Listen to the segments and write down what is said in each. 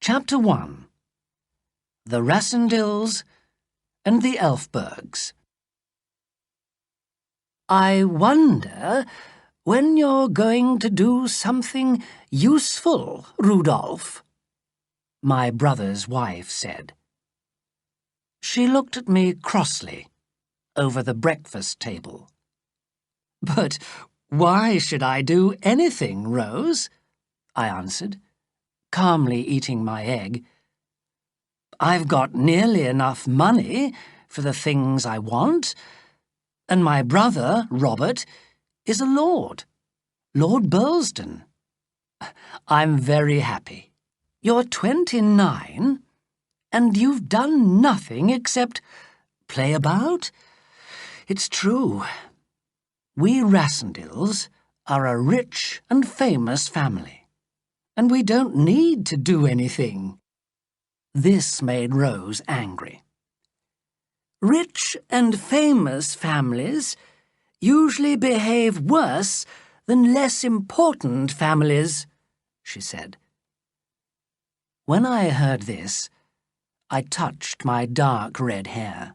Chapter 1. The Rassendills and the Elfbergs. I wonder when you're going to do something useful, Rudolph, my brother's wife said. She looked at me crossly over the breakfast table. But why should I do anything, Rose? I answered, calmly eating my egg. I've got nearly enough money for the things I want, and my brother, Robert, is a lord, Lord Burlsdon. I'm very happy. You're 29, and you've done nothing except play about? It's true. We Rassendills are a rich and famous family, and we don't need to do anything. This made Rose angry. Rich and famous families usually behave worse than less important families, she said. When I heard this, I touched my dark red hair.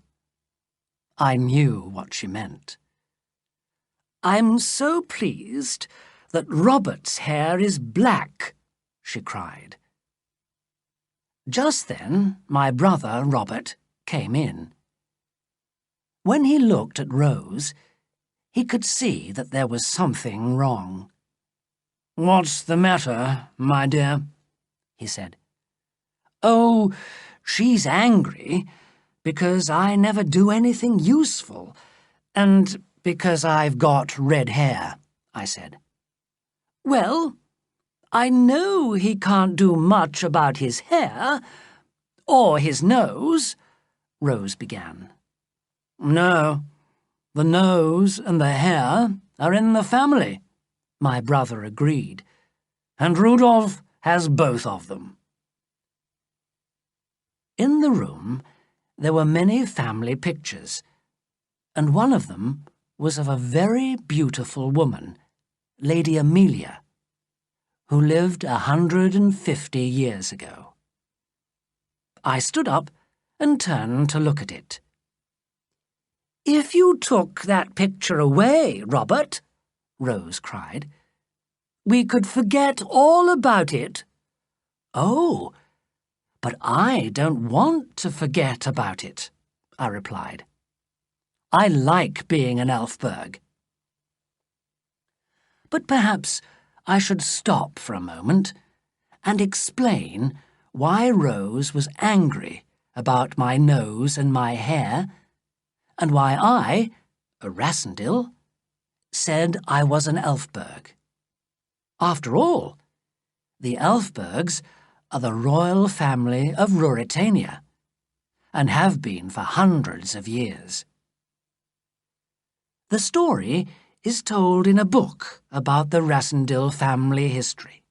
I knew what she meant. I'm so pleased that Robert's hair is black, she cried. Just then, my brother, Robert, came in. When he looked at Rose, he could see that there was something wrong. "What's the matter, my dear?" he said. "Oh, she's angry because I never do anything useful, and because I've got red hair," I said. "Well, I know he can't do much about his hair, or his nose," Rose began. "No, the nose and the hair are in the family," my brother agreed, "and Rudolph has both of them." In the room, there were many family pictures, and one of them was of a very beautiful woman, Lady Amelia, who lived 150 years ago. I stood up and turned to look at it. "If you took that picture away, Robert," Rose cried, "we could forget all about it." "Oh, but I don't want to forget about it," I replied. "I like being an Elfberg." But perhaps I should stop for a moment and explain why Rose was angry about my nose and my hair, and why I, a Rassendill, said I was an Elfberg. After all, the Elfbergs are the royal family of Ruritania, and have been for hundreds of years. The story is told in a book about the Rassendill family history.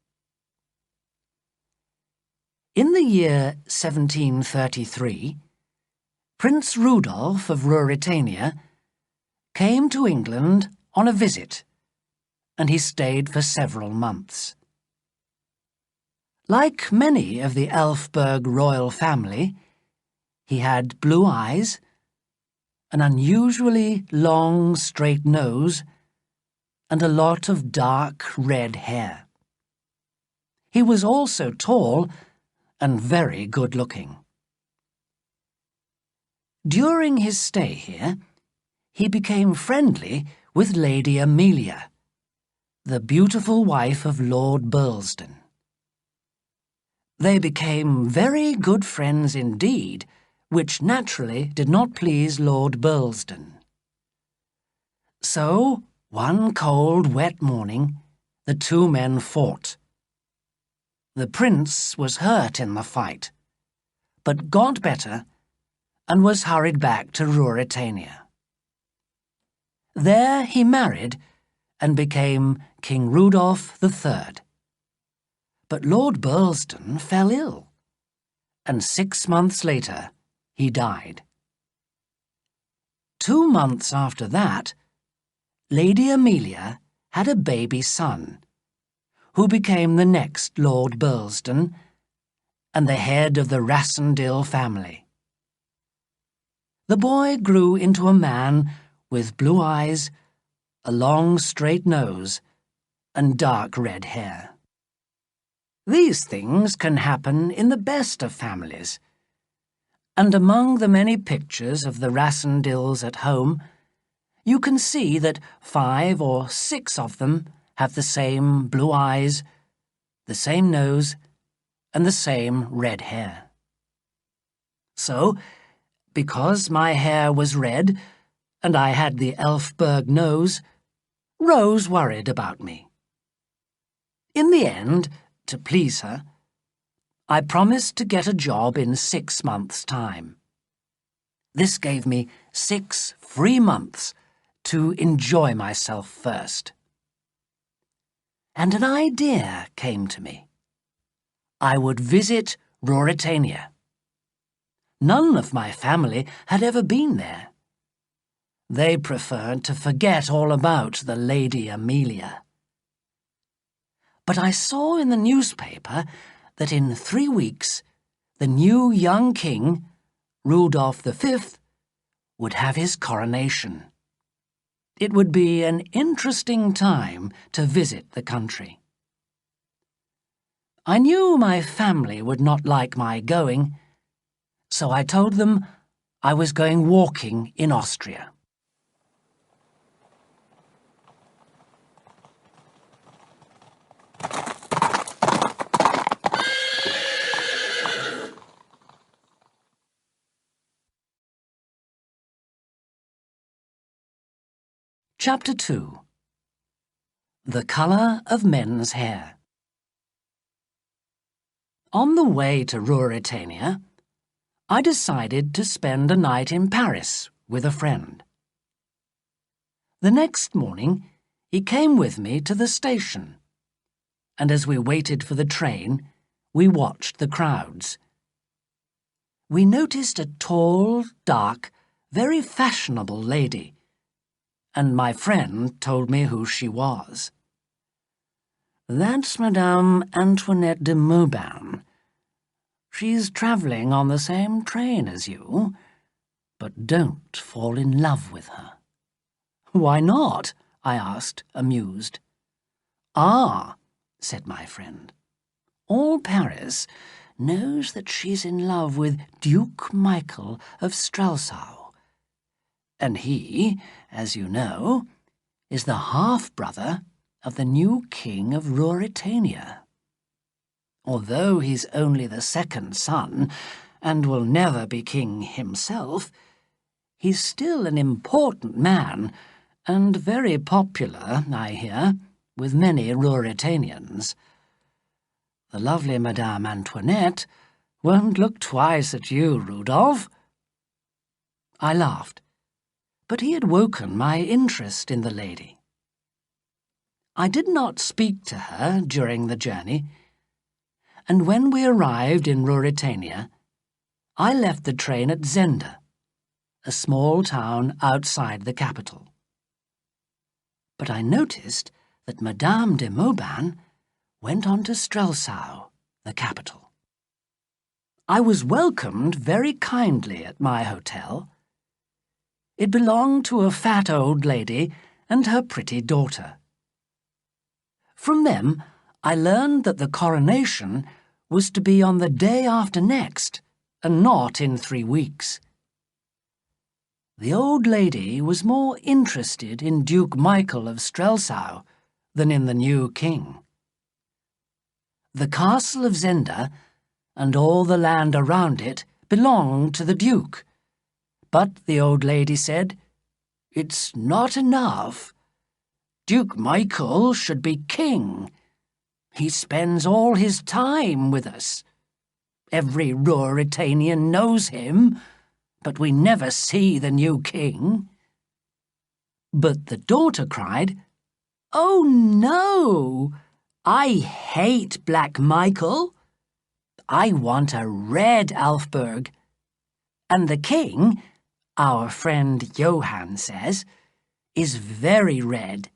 In the year 1733, Prince Rudolph of Ruritania came to England on a visit, and he stayed for several months. Like many of the Elfberg royal family, he had blue eyes, an unusually long, straight nose, and a lot of dark red hair. He was also tall and very good-looking. During his stay here, he became friendly with Lady Amelia, the beautiful wife of Lord Burlsdon. They became very good friends indeed, which naturally did not please Lord Burlsdon. So, one cold, wet morning, the two men fought. The prince was hurt in the fight, but got better and was hurried back to Ruritania. There he married and became King Rudolph III. But Lord Burlsdon fell ill, and 6 months later he died. 2 months after that, Lady Amelia had a baby son, who became the next Lord Burlsdon, and the head of the Rassendyll family. The boy grew into a man with blue eyes, a long straight nose, and dark red hair. These things can happen in the best of families, and among the many pictures of the Rassendylls at home, you can see that 5 or 6 of them have the same blue eyes, the same nose, and the same red hair. So, because my hair was red, and I had the Elfberg nose, Rose worried about me. In the end, to please her, I promised to get a job in 6 months' time. This gave me 6 free months to enjoy myself first. And an idea came to me. I would visit Ruritania. None of my family had ever been there. They preferred to forget all about the Lady Amelia. But I saw in the newspaper that in 3 weeks the new young king, Rudolph V, would have his coronation. It would be an interesting time to visit the country. I knew my family would not like my going, so I told them I was going walking in Austria. Chapter 2. The Colour of Men's Hair. On the way to Ruritania, I decided to spend a night in Paris with a friend. The next morning, he came with me to the station, and as we waited for the train, we watched the crowds. We noticed a tall, dark, very fashionable lady, and my friend told me who she was. That's Madame Antoinette de Mauban. She's travelling on the same train as you, but don't fall in love with her. Why not? I asked, amused. Ah, said my friend, all Paris knows that she's in love with Duke Michael of Strelsau. And he, as you know, is the half-brother of the new king of Ruritania. Although he's only the second son, and will never be king himself, he's still an important man, and very popular, I hear, with many Ruritanians. The lovely Madame Antoinette won't look twice at you, Rudolph. I laughed, but he had woken my interest in the lady. I did not speak to her during the journey, and when we arrived in Ruritania, I left the train at Zenda, a small town outside the capital. But I noticed that Madame de Mauban went on to Strelsau, the capital. I was welcomed very kindly at my hotel. It belonged to a fat old lady and her pretty daughter. From them, I learned that the coronation was to be on the day after next, and not in 3 weeks. The old lady was more interested in Duke Michael of Strelsau than in the new king. The castle of Zenda and all the land around it belonged to the duke, but the old lady said, "It's not enough. Duke Michael should be king. He spends all his time with us. Every Ruritanian knows him, but we never see the new king." But the daughter cried, "Oh no! I hate Black Michael. I want a red Elfberg. And the king, our friend Johann says, is very red.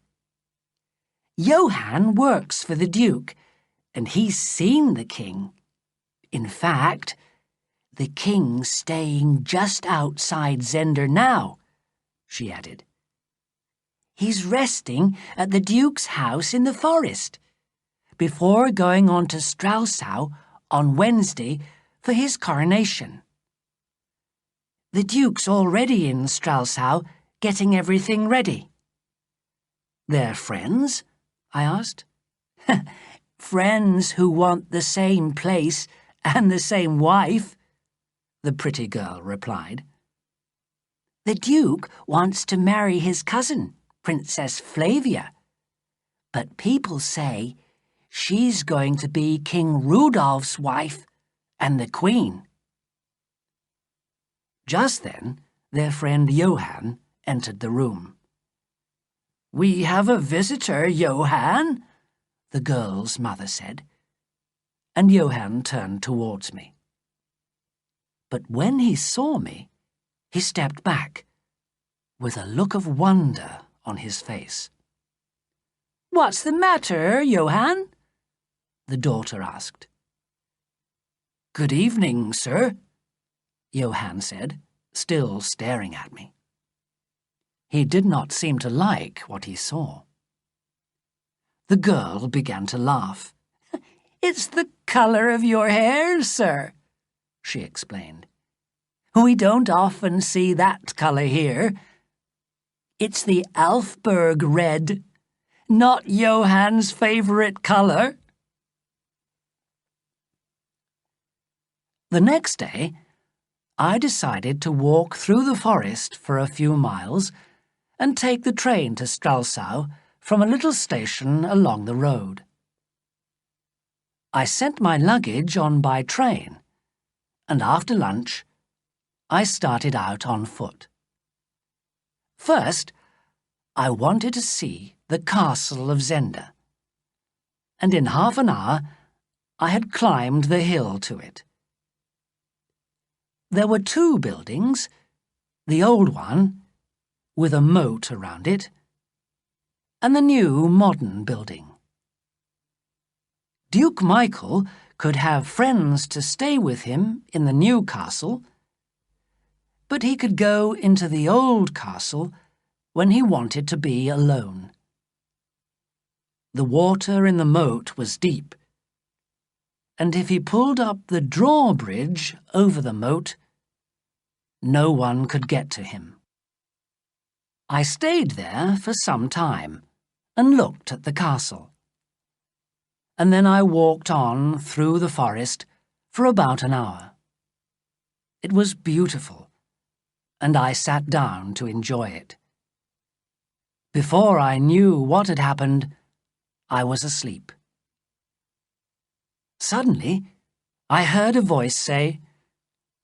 Johann works for the Duke, and he's seen the king. In fact, the king's staying just outside Zenda now, she added. He's resting at the Duke's house in the forest, before going on to Strelsau on Wednesday for his coronation. The Duke's already in Strelsau, getting everything ready. They're friends? I asked. Friends who want the same place and the same wife, the pretty girl replied. The Duke wants to marry his cousin, Princess Flavia, but people say she's going to be King Rudolph's wife and the Queen. Just then, their friend Johann entered the room. We have a visitor, Johann, the girl's mother said, and Johann turned towards me. But when he saw me, he stepped back, with a look of wonder on his face. What's the matter, Johann? The daughter asked. Good evening, sir, Johann said, still staring at me. He did not seem to like what he saw. The girl began to laugh. It's the colour of your hair, sir, she explained. We don't often see that colour here. It's the Alfberg red, not Johann's favourite colour. The next day, I decided to walk through the forest for a few miles and take the train to Strelsau from a little station along the road. I sent my luggage on by train, and after lunch, I started out on foot. First, I wanted to see the castle of Zenda, and in half an hour I had climbed the hill to it. There were two buildings, the old one, with a moat around it, and the new modern building. Duke Michael could have friends to stay with him in the new castle, but he could go into the old castle when he wanted to be alone. The water in the moat was deep, and if he pulled up the drawbridge over the moat, no one could get to him. I stayed there for some time and looked at the castle. And then I walked on through the forest for about an hour. It was beautiful, and I sat down to enjoy it. Before I knew what had happened, I was asleep. Suddenly, I heard a voice say,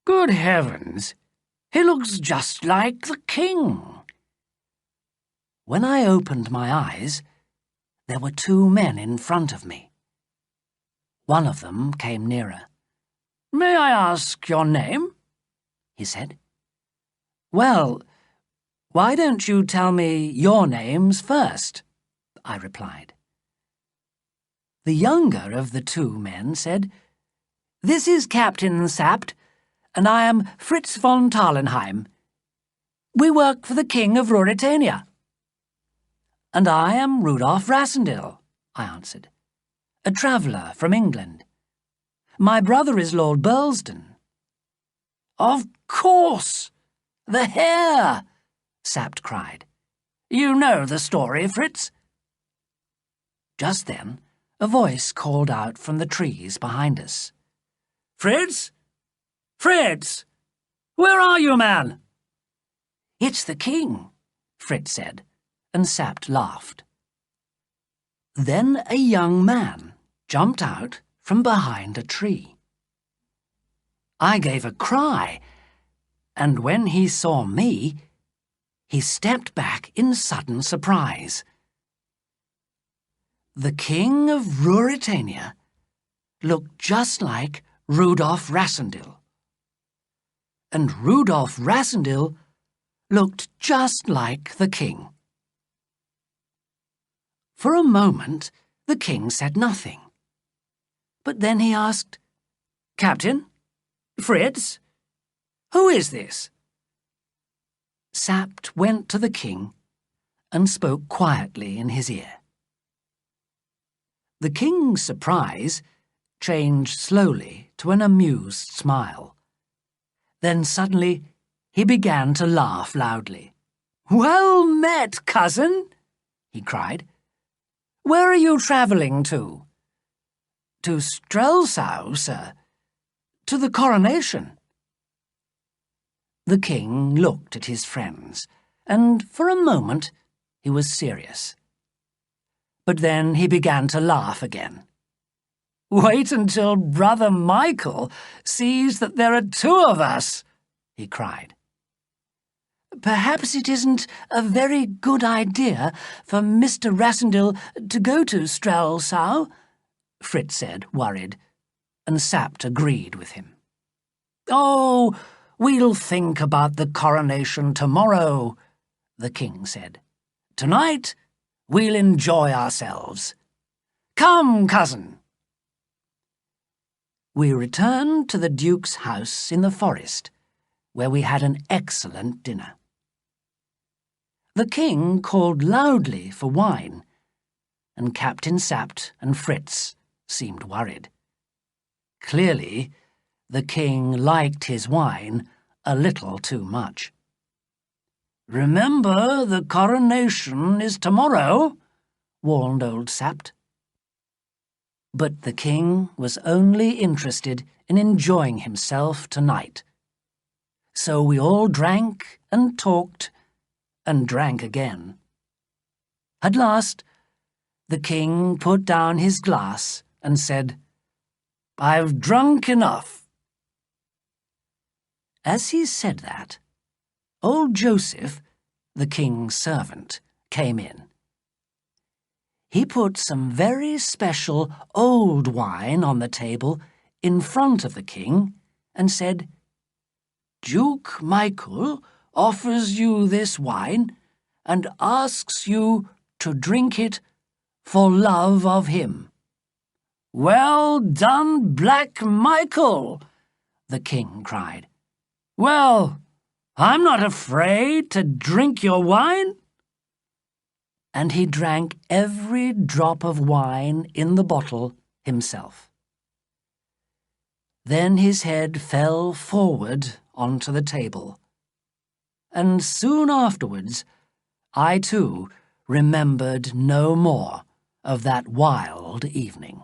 "Good heavens! He looks just like the king." When I opened my eyes, there were two men in front of me. One of them came nearer. "May I ask your name?" he said. "Well, why don't you tell me your names first?" I replied. The younger of the two men said, "This is Captain Sapt, and I am Fritz von Tarlenheim. We work for the King of Ruritania." "And I am Rudolf Rassendyll," I answered, "a traveller from England. My brother is Lord Burlesdon." "Of course! The hair!" Sapt cried. "You know the story, Fritz?" Just then, a voice called out from the trees behind us. "Fritz? Fritz! Where are you, man?" "It's the king," Fritz said, and Sapt laughed. Then a young man jumped out from behind a tree. I gave a cry, and when he saw me, he stepped back in sudden surprise. The King of Ruritania looked just like Rudolf Rassendyll, and Rudolf Rassendyll looked just like the king. For a moment, the king said nothing, but then he asked, Captain? Fritz? Who is this?" Sapt went to the king and spoke quietly in his ear. The king's surprise changed slowly to an amused smile. Then suddenly he began to laugh loudly. "Well met, cousin," he cried. "Where are you travelling to?" "To Strelsau, sir. To the coronation." The king looked at his friends, and for a moment he was serious. But then he began to laugh again. "Wait until Brother Michael sees that there are two of us," he cried. "Perhaps it isn't a very good idea for Mr. Rassendyll to go to Strelsau," Fritz said, worried, and Sapt agreed with him. "Oh, we'll think about the coronation tomorrow," the king said. "Tonight we'll enjoy ourselves. Come, cousin." We returned to the Duke's house in the forest, where we had an excellent dinner. The king called loudly for wine, and Captain Sapt and Fritz seemed worried. Clearly, the king liked his wine a little too much. "Remember, the coronation is tomorrow," warned old Sapt. But the king was only interested in enjoying himself tonight. So we all drank and talked and drank again. At last, the king put down his glass and said, "I've drunk enough." As he said that, old Joseph, the king's servant, came in. He put some very special old wine on the table in front of the king and said, "Duke Michael offers you this wine and asks you to drink it for love of him." "Well done, Black Michael!" the king cried. "Well, I'm not afraid to drink your wine." And he drank every drop of wine in the bottle himself. Then his head fell forward onto the table, and soon afterwards I too remembered no more of that wild evening.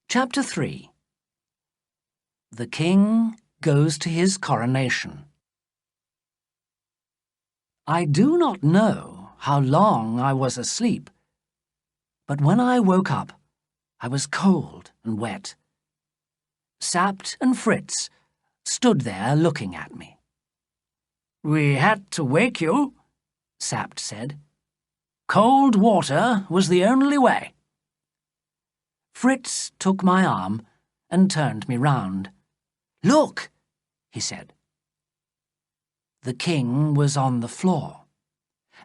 Chapter 3. The King Goes to His Coronation. I do not know how long I was asleep, but when I woke up, I was cold and wet. Sapt and Fritz stood there looking at me. "We had to wake you," Sapt said. "Cold water was the only way." Fritz took my arm and turned me round. "Look," he said. The king was on the floor,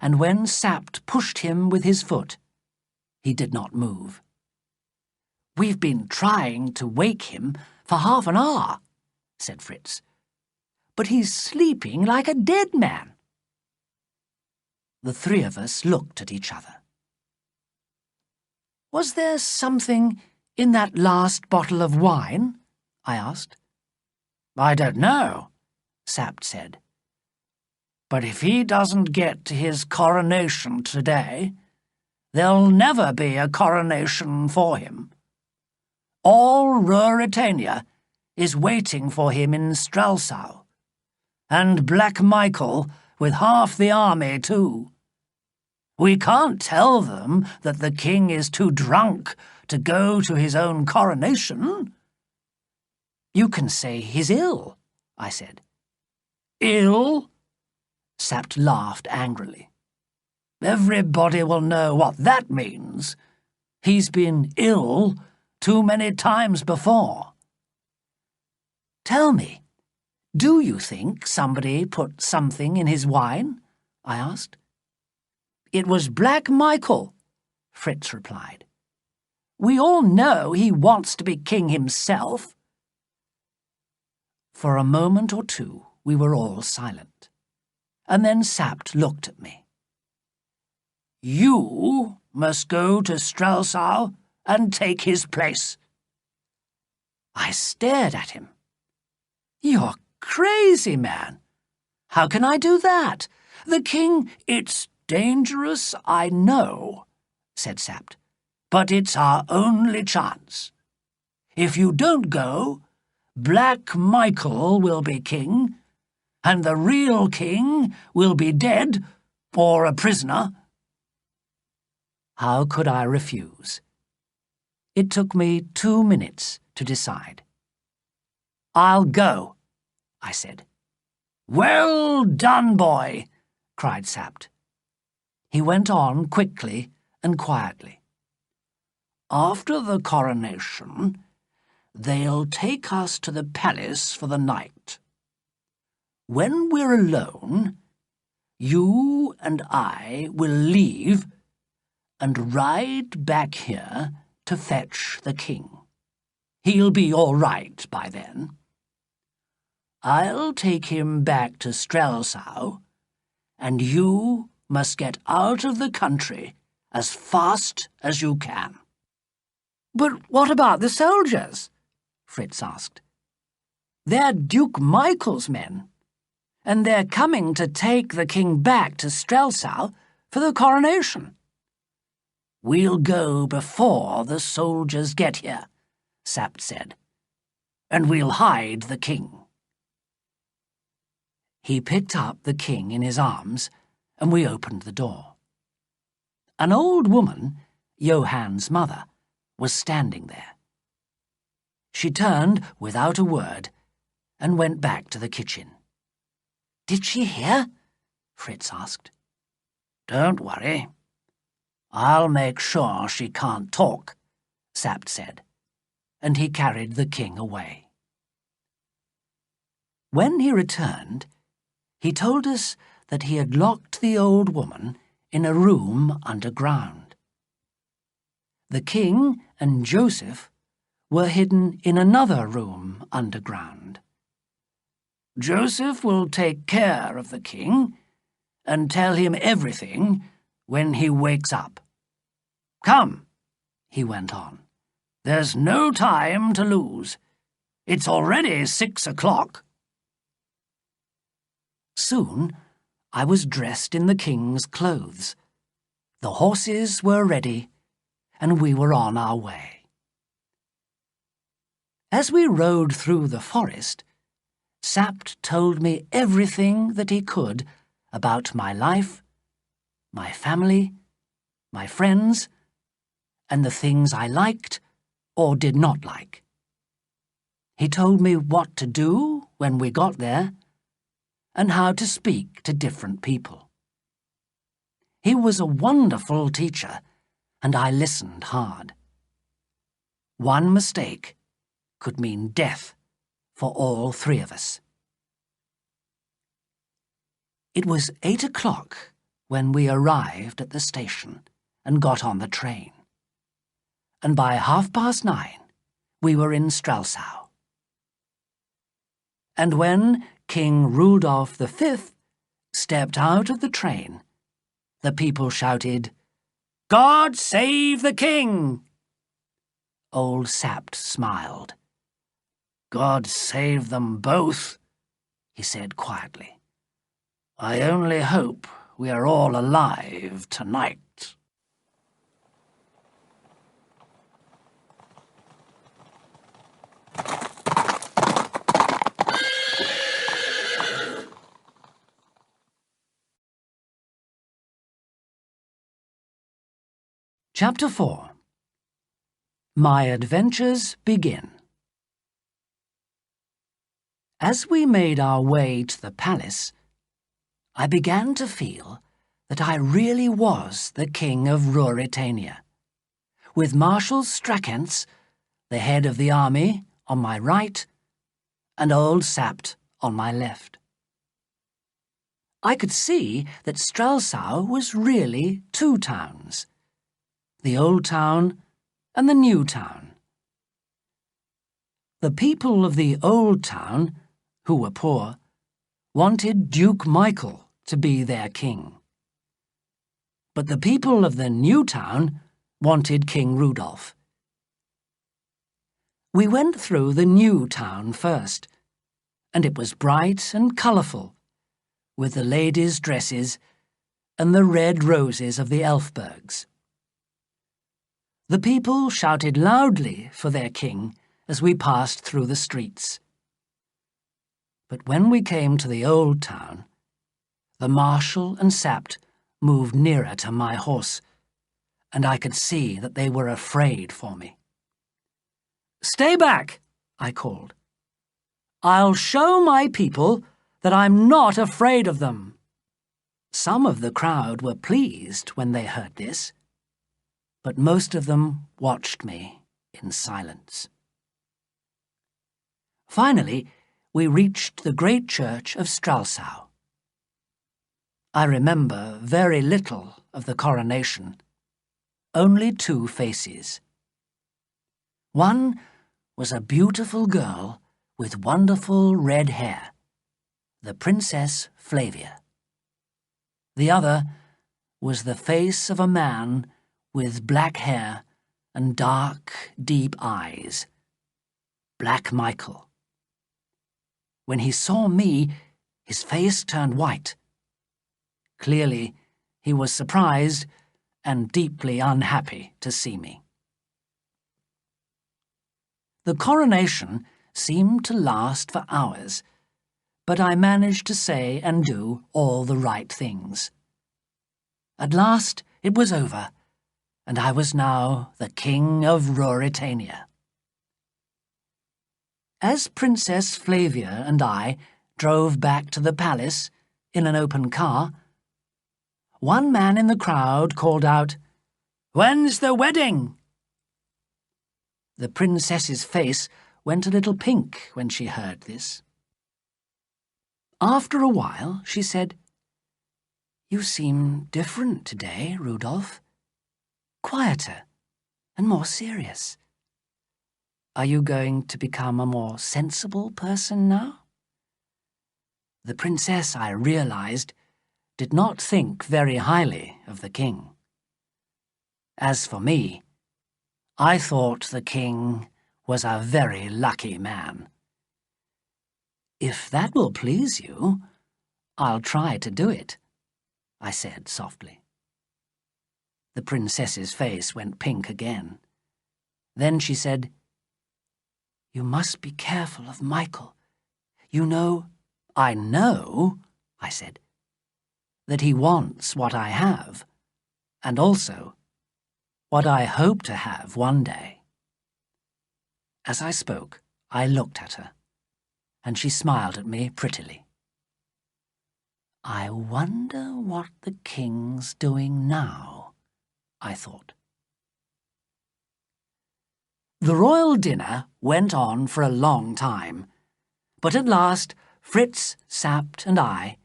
and when Sapt pushed him with his foot, he did not move. "We've been trying to wake him for half an hour," said Fritz, "but he's sleeping like a dead man." The three of us looked at each other. "Was there something in that last bottle of wine?" I asked. "I don't know," Sapt said. "But if he doesn't get to his coronation today, there'll never be a coronation for him. All Ruritania is waiting for him in Strelsau, and Black Michael with half the army too. We can't tell them that the king is too drunk to go to his own coronation." "You can say he's ill," I said. "Ill?" Sapt laughed angrily. "Everybody will know what that means. He's been ill too many times before. Tell me, do you think somebody put something in his wine? I asked. It was Black Michael, Fritz replied. We all know he wants to be king himself. For a moment or two we were all silent, and then Sapt looked at me. You must go to Strelsau and take his place. I stared at him. You're crazy, man. How can I do that? The king— It's dangerous, I know, said Sapt, but it's our only chance. If you don't go, Black Michael will be king, and the real king will be dead or a prisoner. How could I refuse? It took me 2 minutes to decide. I'll go, I said. Well done, boy, cried Sapt. He went on quickly and quietly. After the coronation, they'll take us to the palace for the night. When we're alone, you and I will leave and ride back here to fetch the king. He'll be all right by then. I'll take him back to Strelsau, and you must get out of the country as fast as you can. But what about the soldiers? Fritz asked. They're Duke Michael's men, and they're coming to take the king back to Strelsau for the coronation. We'll go before the soldiers get here, Sapt said, and we'll hide the king. He picked up the king in his arms, and we opened the door. An old woman, Johann's mother, was standing there. She turned without a word and went back to the kitchen. Did she hear? Fritz asked. Don't worry. I'll make sure she can't talk, Sapt said, and he carried the king away. When he returned, he told us that he had locked the old woman in a room underground. The king and Joseph were hidden in another room underground. Joseph will take care of the king and tell him everything when he wakes up. Come, he went on. There's no time to lose. It's already 6 o'clock. Soon I was dressed in the king's clothes. The horses were ready, and we were on our way. As we rode through the forest, Sapt told me everything that he could about my life, my family, my friends, and the things I liked or did not like. He told me what to do when we got there, and how to speak to different people. He was a wonderful teacher, and I listened hard. One mistake could mean death for all 3 of us. It was 8 o'clock when we arrived at the station and got on the train, and by 9:30 we were in Strelsau. And when King Rudolph V stepped out of the train, the people shouted, God save the king! Old Sapt smiled. God save them both, he said quietly. I only hope we are all alive tonight. Chapter 4. My Adventures Begin. As we made our way to the palace, I began to feel that I really was the king of Ruritania, with Marshal Strackentz, the head of the army, on my right, and old Sapt on my left. I could see that Strelsau was really two towns, the old town and the new town. The people of the old town, who were poor, wanted Duke Michael to be their king. But the people of the new town wanted King Rudolph. We went through the new town first, and it was bright and colourful, with the ladies' dresses and the red roses of the Elfbergs. The people shouted loudly for their king as we passed through the streets. But when we came to the old town, the Marshal and Sapt moved nearer to my horse, and I could see that they were afraid for me. "Stay back," I called. "I'll show my people that I'm not afraid of them." Some of the crowd were pleased when they heard this, but most of them watched me in silence. Finally, we reached the great church of Strelsau. I remember very little of the coronation, only two faces. One was a beautiful girl with wonderful red hair, the Princess Flavia. The other was the face of a man with black hair and dark, deep eyes, Black Michael. When he saw me, his face turned white. Clearly, he was surprised and deeply unhappy to see me. The coronation seemed to last for hours, but I managed to say and do all the right things. At last it was over, and I was now the King of Ruritania. As Princess Flavia and I drove back to the palace in an open car, one man in the crowd called out, "When's the wedding?" The princess's face went a little pink when she heard this. After a while, she said, "You seem different today, Rudolph. Quieter and more serious. Are you going to become a more sensible person now?" The princess, I realized, did not think very highly of the king. As for me, I thought the king was a very lucky man. "If that will please you, I'll try to do it," I said softly. The princess's face went pink again. Then she said, "You must be careful of Michael. You know—" "I know," I said, "that he wants what I have, and also what I hope to have one day." As I spoke, I looked at her, and she smiled at me prettily. I wonder what the king's doing now, I thought. The royal dinner went on for a long time, but at last Fritz, Sapt, and I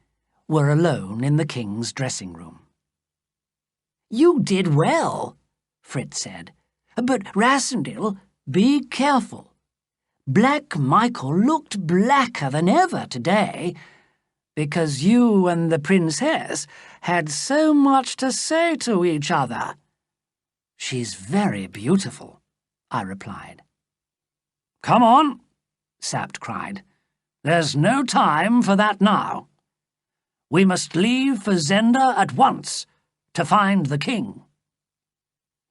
were alone in the king's dressing room. "You did well," Fritz said, "but Rassendyll, be careful. Black Michael looked blacker than ever today, because you and the princess had so much to say to each other." "She's very beautiful," I replied. "Come on," Sapt cried. "There's no time for that now. We must leave for Zenda at once to find the king.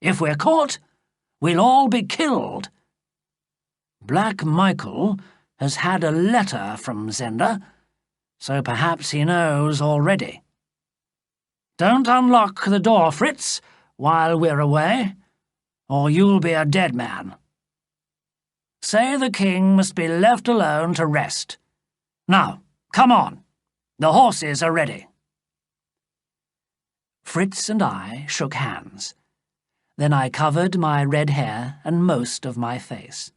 If we're caught, we'll all be killed. Black Michael has had a letter from Zenda, so perhaps he knows already. Don't unlock the door, Fritz, while we're away, or you'll be a dead man. Say the king must be left alone to rest. Now, come on. The horses are ready." Fritz and I shook hands. Then I covered my red hair and most of my face.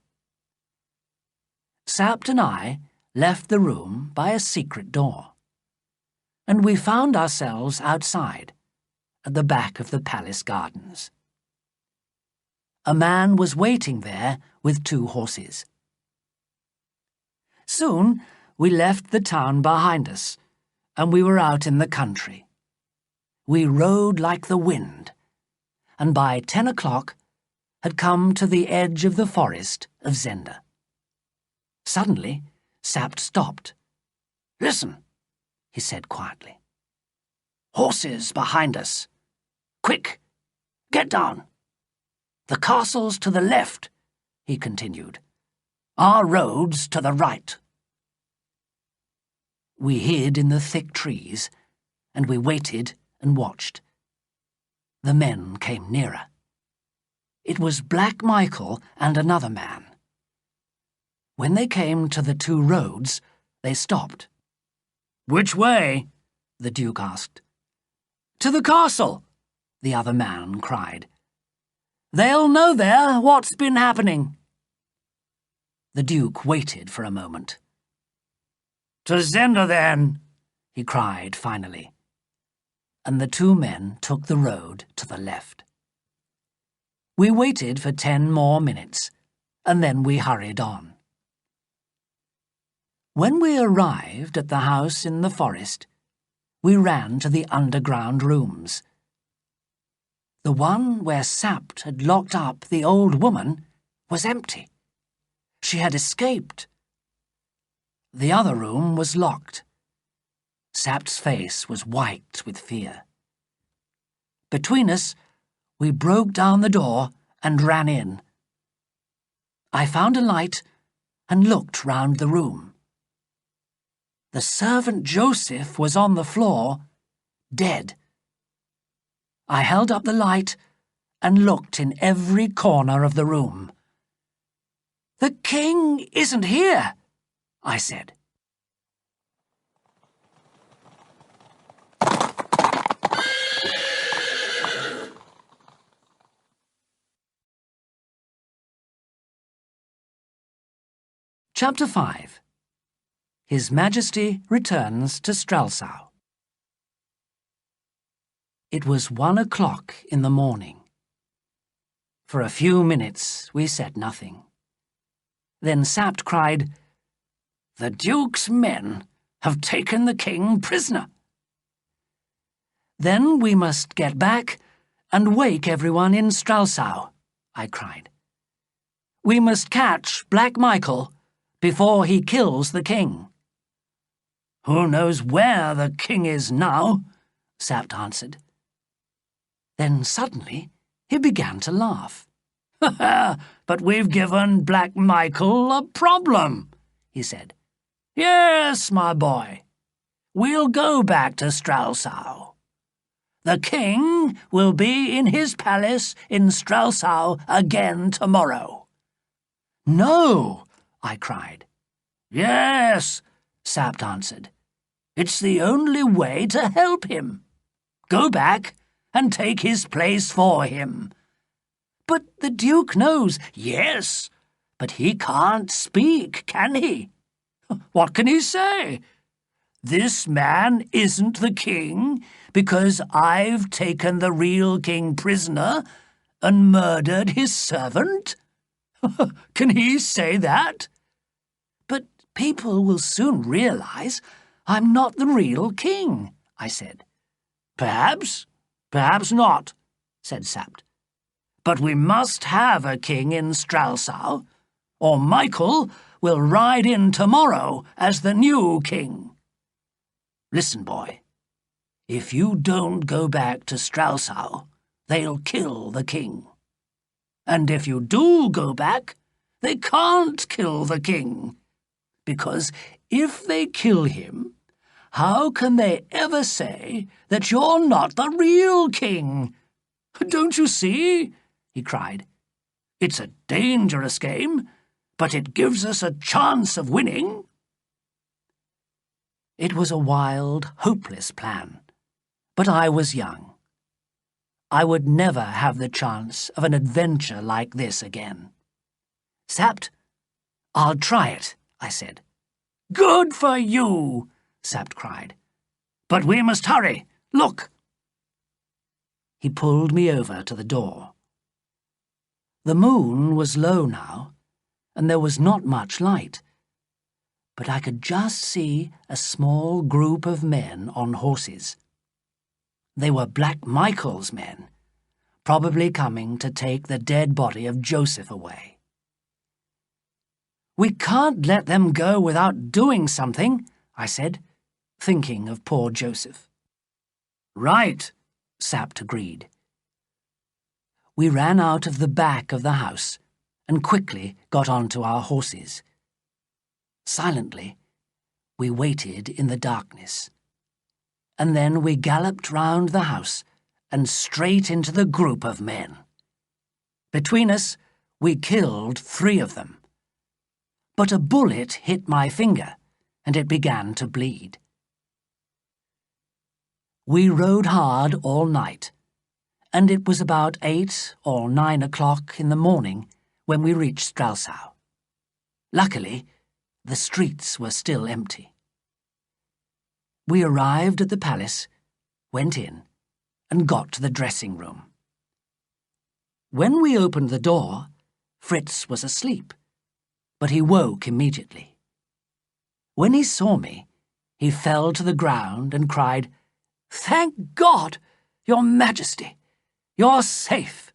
Sapt and I left the room by a secret door, and we found ourselves outside, at the back of the palace gardens. A man was waiting there with 2 horses. Soon we left the town behind us, and we were out in the country. We rode like the wind, and by 10 o'clock had come to the edge of the forest of Zenda. Suddenly, Sapt stopped. "Listen," he said quietly. "Horses behind us. Quick, get down. The castle's to the left," he continued. "Our road's to the right." We hid in the thick trees, and we waited and watched. The men came nearer. It was Black Michael and another man. When they came to the 2 roads, they stopped. "Which way?" the Duke asked. "To the castle," the other man cried. "They'll know there what's been happening." The Duke waited for a moment. "To Zenda, then," he cried finally, and the 2 men took the road to the left. We waited for 10 more minutes, and then we hurried on. When we arrived at the house in the forest, we ran to the underground rooms. The one where Sapt had locked up the old woman was empty. She had escaped. The other room was locked. Sapt's face was white with fear. Between us, we broke down the door and ran in. I found a light and looked round the room. The servant Joseph was on the floor, dead. I held up the light and looked in every corner of the room. "The king isn't here," I said. Chapter 5. His Majesty returns to Strelsau. It was 1 o'clock in the morning. For a few minutes we said nothing. Then Sapt cried, "The Duke's men have taken the king prisoner." "Then we must get back and wake everyone in Strelsau," I cried. "We must catch Black Michael before he kills the king." "Who knows where the king is now?" Sapt answered. Then suddenly he began to laugh. "But we've given Black Michael a problem," he said. "Yes, my boy, we'll go back to Strelsau. The king will be in his palace in Strelsau again tomorrow." "No!" I cried. "Yes," Sapt answered. "It's the only way to help him. Go back and take his place for him." "But the Duke knows." "Yes, but he can't speak, can he? What can he say? This man isn't the king because I've taken the real king prisoner and murdered his servant? Can he say that?" "But people will soon realize I'm not the real king," I said. "Perhaps, perhaps not," said Sapt. "But we must have a king in Strelsau, or Michael will ride in tomorrow as the new king. Listen, boy, if you don't go back to Strelsau, they'll kill the king. And if you do go back, they can't kill the king, because if they kill him, how can they ever say that you're not the real king? Don't you see?" he cried. "It's a dangerous game, but it gives us a chance of winning." It was a wild, hopeless plan, but I was young. I would never have the chance of an adventure like this again. "Sapt, I'll try it," I said. Good for you, Sapt cried. But we must hurry. Look! He pulled me over to the door. The moon was low now, and there was not much light, but I could just see a small group of men on horses. They were Black Michael's men, probably coming to take the dead body of Joseph away. We can't let them go without doing something, I said, thinking of poor Joseph. Right, Sapt agreed. We ran out of the back of the house and quickly got onto our horses. Silently, we waited in the darkness, and then we galloped round the house and straight into the group of men. Between us, we killed 3 of them. But a bullet hit my finger, and it began to bleed. We rode hard all night, and it was about 8 or 9 o'clock in the morning when we reached Strelsau. Luckily, the streets were still empty. We arrived at the palace, went in, and got to the dressing room. When we opened the door, Fritz was asleep, but he woke immediately. When he saw me, he fell to the ground and cried, "Thank God, Your Majesty! You're safe!"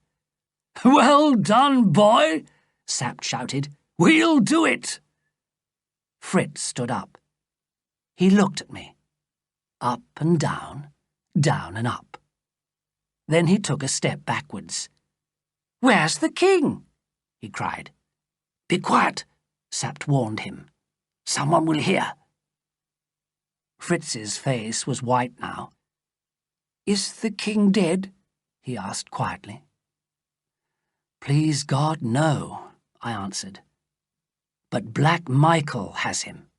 "Well done, boy!" Sapt shouted. "We'll do it!" Fritz stood up. He looked at me. Up and down and up. Then he took a step backwards. "Where's the king?" he cried. "Be quiet," Sapt warned him. "Someone will hear." Fritz's face was white now. "Is the king dead?" he asked quietly. "Please God, no," I answered. "But Black Michael has him."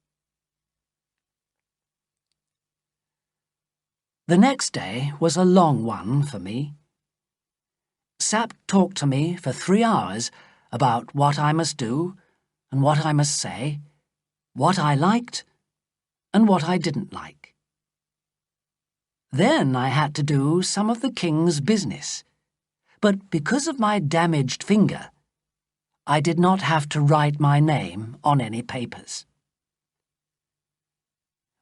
The next day was a long one for me. Sapt talked to me for 3 hours about what I must do and what I must say, what I liked and what I didn't like. Then I had to do some of the king's business, but because of my damaged finger, I did not have to write my name on any papers.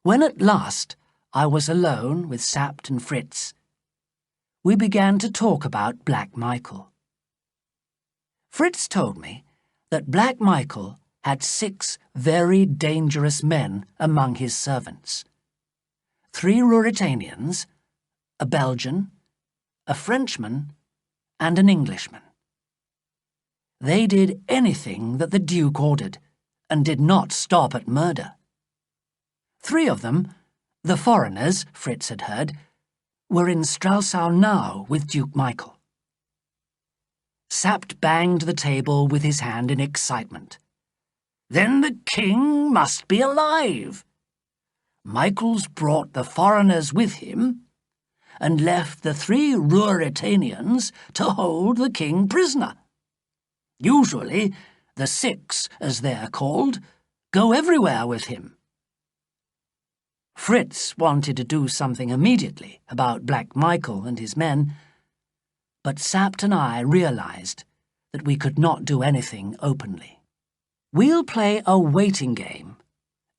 When at last I was alone with Sapt and Fritz, we began to talk about Black Michael. Fritz told me that Black Michael had 6 very dangerous men among his servants. 3 Ruritanians, a Belgian, a Frenchman, and an Englishman. They did anything that the Duke ordered, and did not stop at murder. 3 of them, the foreigners, Fritz had heard, were in Strelsau now with Duke Michael. Sapt banged the table with his hand in excitement. "Then the king must be alive. Michael's brought the foreigners with him, and left the 3 Ruritanians to hold the king prisoner. Usually, the 6, as they're called, go everywhere with him." Fritz wanted to do something immediately about Black Michael and his men, but Sapt and I realized that we could not do anything openly. "We'll play a waiting game,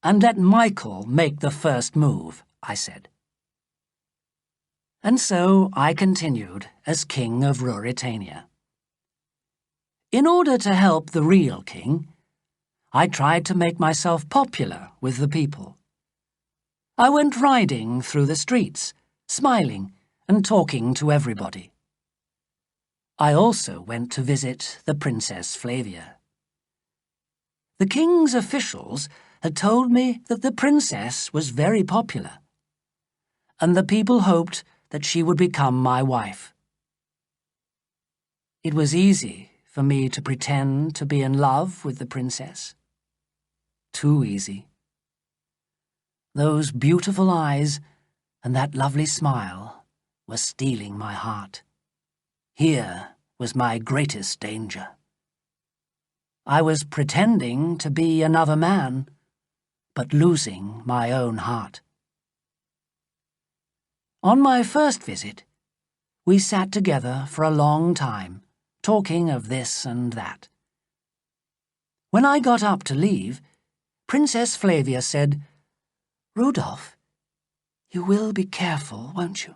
and let Michael make the first move," I said. And so I continued as King of Ruritania. In order to help the real king, I tried to make myself popular with the people. I went riding through the streets, smiling and talking to everybody. I also went to visit the Princess Flavia. The king's officials had told me that the princess was very popular, and the people hoped that she would become my wife. It was easy for me to pretend to be in love with the princess. Too easy. Those beautiful eyes and that lovely smile were stealing my heart. Here was my greatest danger. I was pretending to be another man, but losing my own heart. On my first visit, we sat together for a long time, talking of this and that. When I got up to leave, Princess Flavia said, "Rudolph, you will be careful, won't you?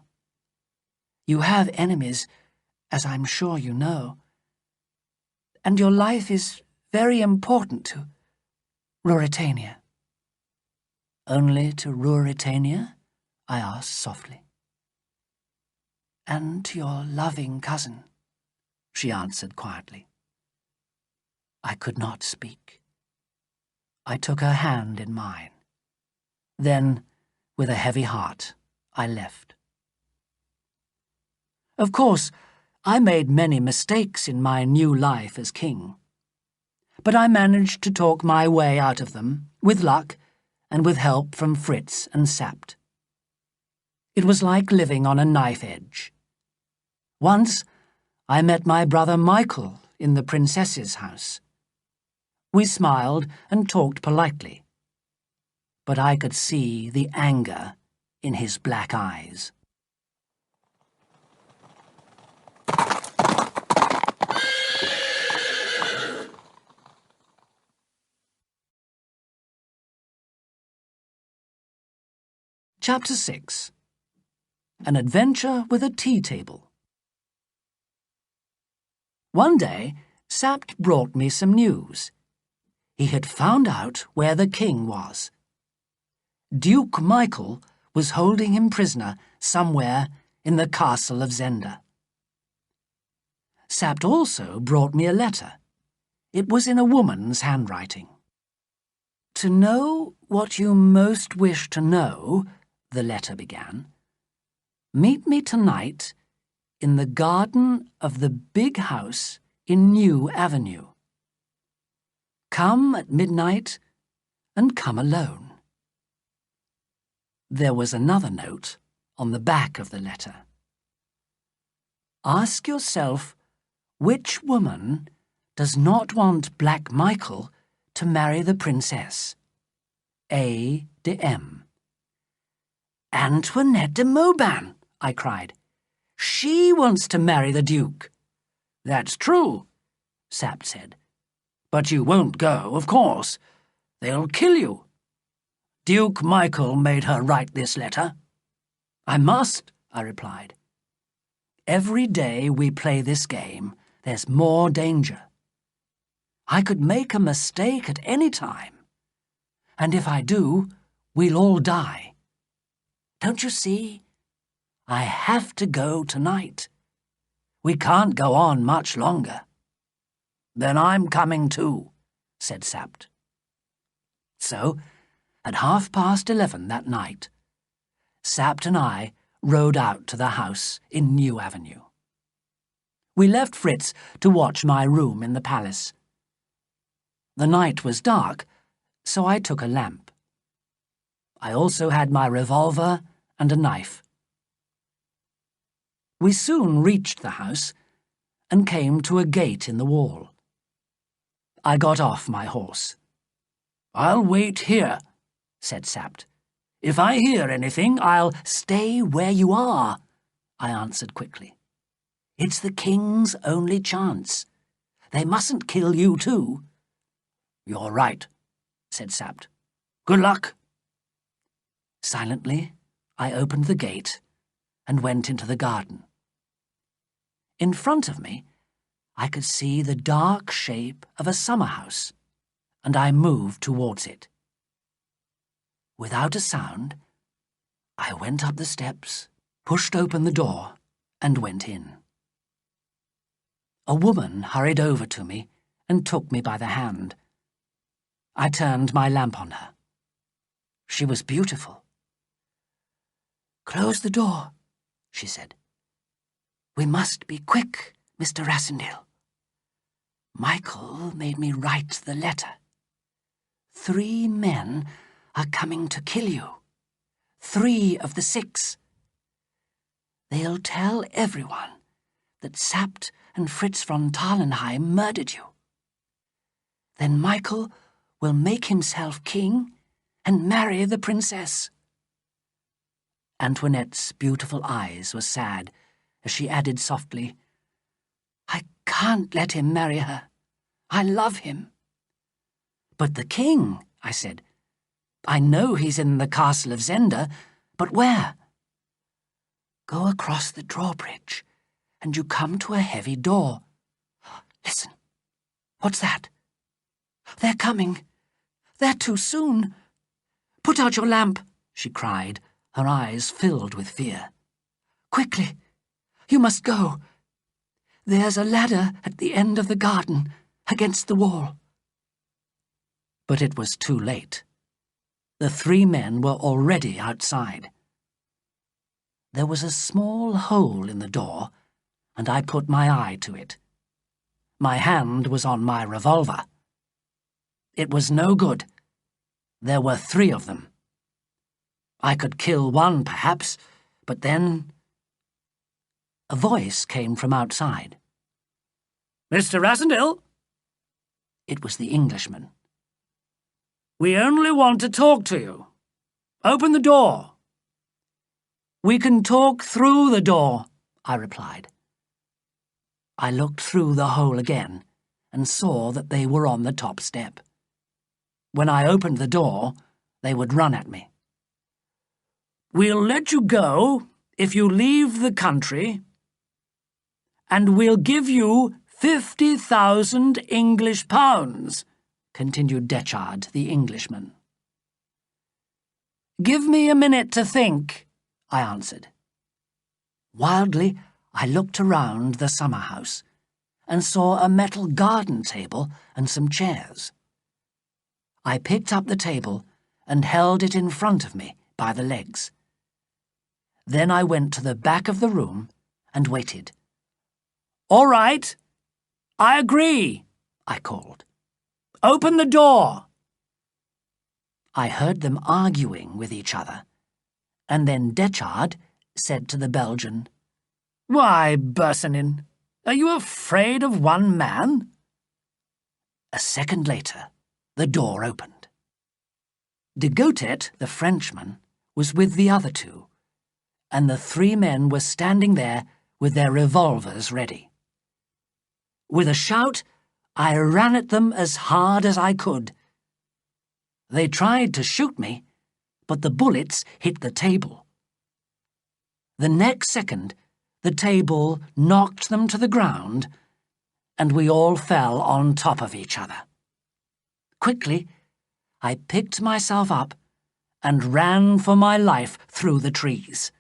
You have enemies, as I'm sure you know. And your life is very important to Ruritania." "Only to Ruritania?" I asked softly. "And to your loving cousin," she answered quietly. I could not speak. I took her hand in mine. Then, with a heavy heart, I left. Of course, I made many mistakes in my new life as king. But I managed to talk my way out of them, with luck, and with help from Fritz and Sapt. It was like living on a knife edge. Once, I met my brother Michael in the princess's house. We smiled and talked politely, but I could see the anger in his black eyes. Chapter 6. An Adventure with a Tea Table. One day, Sapt brought me some news. He had found out where the king was. Duke Michael was holding him prisoner somewhere in the castle of Zenda. Sapt also brought me a letter. It was in a woman's handwriting. "To know what you most wish to know," the letter began, "meet me tonight in the garden of the big house in New Avenue. Come at midnight and come alone." There was another note on the back of the letter. "Ask yourself which woman does not want Black Michael to marry the princess. A. de M." "Antoinette de Mauban," I cried. "She wants to marry the Duke." "That's true," Sapt said. "But you won't go, of course. They'll kill you. Duke Michael made her write this letter." "I must," I replied. "Every day we play this game, there's more danger. I could make a mistake at any time. And if I do, we'll all die. Don't you see? I have to go tonight. We can't go on much longer." "Then I'm coming too," said Sapt. So, at 11:30 that night, Sapt and I rode out to the house in New Avenue. We left Fritz to watch my room in the palace. The night was dark, so I took a lamp. I also had my revolver and a knife. We soon reached the house and came to a gate in the wall. I got off my horse. "I'll wait here," said Sapt. "If I hear anything, I'll—" "Stay where you are," I answered quickly. "It's the king's only chance. They mustn't kill you too." "You're right," said Sapt. "Good luck." Silently, I opened the gate and went into the garden. In front of me, I could see the dark shape of a summer house, and I moved towards it. Without a sound, I went up the steps, pushed open the door, and went in. A woman hurried over to me and took me by the hand. I turned my lamp on her. She was beautiful. "Close the door," she said. "We must be quick, Mr. Rassendyll. Michael made me write the letter. 3 men are coming to kill you. 3 of the 6. They'll tell everyone that Sapt and Fritz von Tarlenheim murdered you. Then Michael will make himself king and marry the princess." Antoinette's beautiful eyes were sad as she added softly, "I can't let him marry her. I love him." "But the king," I said. "I know he's in the castle of Zenda, but where?" "Go across the drawbridge, and you come to a heavy door. Listen. What's that? They're coming. They're too soon. Put out your lamp," she cried, her eyes filled with fear. "Quickly. You must go. There's a ladder at the end of the garden, against the wall." But it was too late. The 3 men were already outside. There was a small hole in the door, and I put my eye to it. My hand was on my revolver. It was no good. There were 3 of them. I could kill one, perhaps, but then... A voice came from outside. "Mr. Rassendyll?" It was the Englishman. "We only want to talk to you. Open the door." "We can talk through the door," I replied. I looked through the hole again and saw that they were on the top step. When I opened the door, they would run at me. "We'll let you go if you leave the country, and we'll give you 50,000 English pounds, continued Detchard, the Englishman. "Give me a minute to think," I answered. Wildly, I looked around the summer house and saw a metal garden table and some chairs. I picked up the table and held it in front of me by the legs. Then I went to the back of the room and waited. "All right, I agree," I called. "Open the door." I heard them arguing with each other, and then Detchard said to the Belgian, "Why, Bersanin, are you afraid of one man?" A second later, the door opened. De Gautet, the Frenchman, was with the other 2, and the 3 men were standing there with their revolvers ready. With a shout, I ran at them as hard as I could. They tried to shoot me, but the bullets hit the table. The next second, the table knocked them to the ground, and we all fell on top of each other. Quickly, I picked myself up and ran for my life through the trees.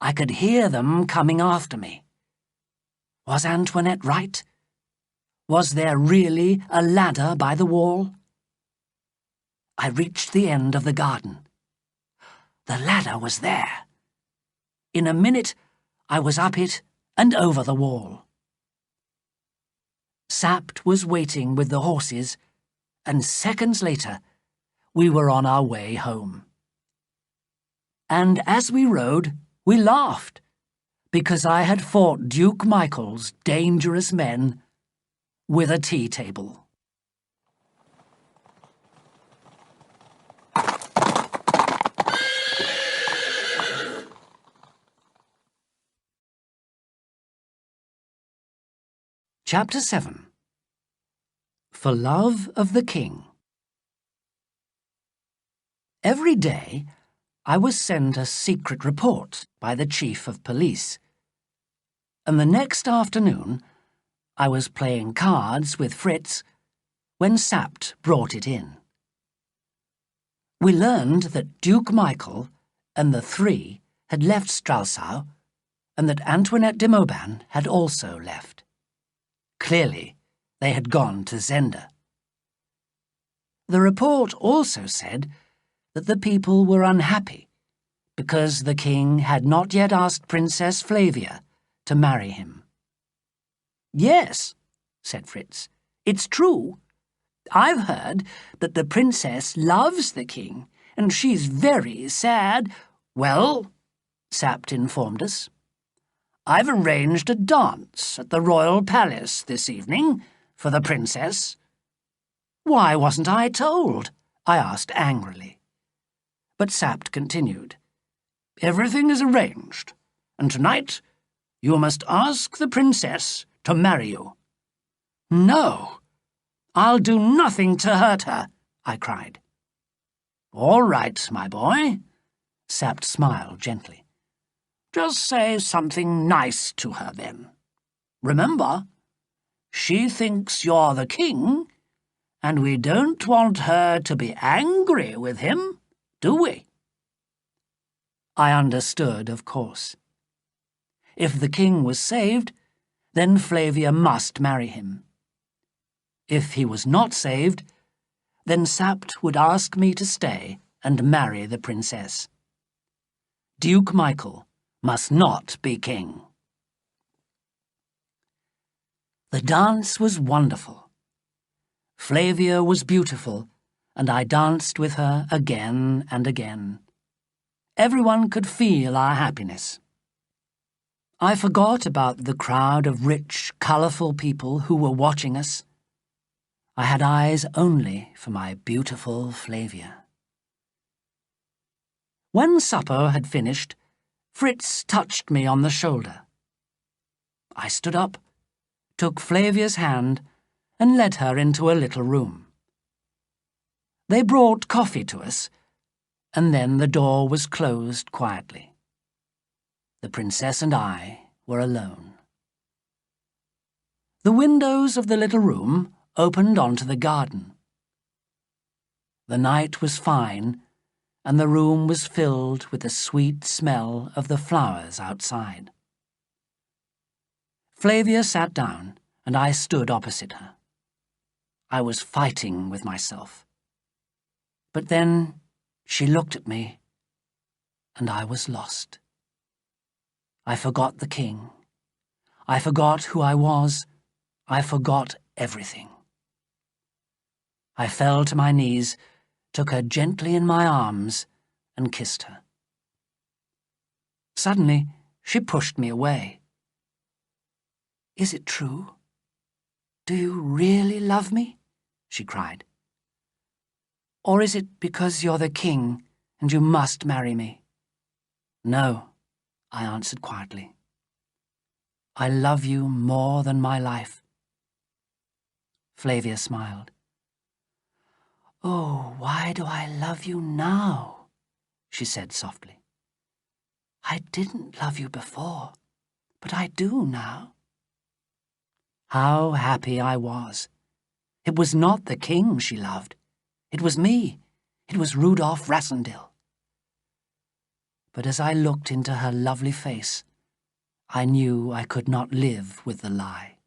I could hear them coming after me. Was Antoinette right? Was there really a ladder by the wall? I reached the end of the garden. The ladder was there. In a minute, I was up it and over the wall. Sapt was waiting with the horses, and seconds later, we were on our way home. And as we rode, we laughed, because I had fought Duke Michael's dangerous men with a tea table. Chapter 7. For Love of the King. Every day, I was sent a secret report by the Chief of Police, and the next afternoon, I was playing cards with Fritz when Sapt brought it in. We learned that Duke Michael and the 3 had left Stralsau, and that Antoinette de Mauban had also left. Clearly, they had gone to Zenda. The report also said that the people were unhappy because the king had not yet asked Princess Flavia to marry him. "Yes," said Fritz, "it's true. I've heard that the princess loves the king, and she's very sad." "Well," Sapt informed us, "I've arranged a dance at the royal palace this evening for the princess." "Why wasn't I told?" I asked angrily. But Sapt continued. Everything is arranged, and tonight you must ask the princess to marry you. No, I'll do nothing to hurt her, I cried. All right, my boy, Sapt smiled gently. Just say something nice to her then. Remember, she thinks you're the king, and we don't want her to be angry with him, do we? I understood, of course. If the king was saved, then Flavia must marry him. If he was not saved, then Sapt would ask me to stay and marry the princess. Duke Michael must not be king. The dance was wonderful. Flavia was beautiful, and I danced with her again and again. Everyone could feel our happiness. I forgot about the crowd of rich, colourful people who were watching us. I had eyes only for my beautiful Flavia. When supper had finished, Fritz touched me on the shoulder. I stood up, took Flavia's hand, and led her into a little room. They brought coffee to us, and then the door was closed quietly. The princess and I were alone. The windows of the little room opened onto the garden. The night was fine, and the room was filled with the sweet smell of the flowers outside. Flavia sat down, and I stood opposite her. I was fighting with myself. But then she looked at me, and I was lost. I forgot the king. I forgot who I was. I forgot everything. I fell to my knees, took her gently in my arms, and kissed her. Suddenly, she pushed me away. Is it true? Do you really love me? She cried. Or is it because you're the king and you must marry me? No, I answered quietly. I love you more than my life. Flavia smiled. Oh, why do I love you now? She said softly. I didn't love you before, but I do now. How happy I was. It was not the king she loved. It was me. It was Rudolf Rassendyll. But as I looked into her lovely face, I knew I could not live with the lie.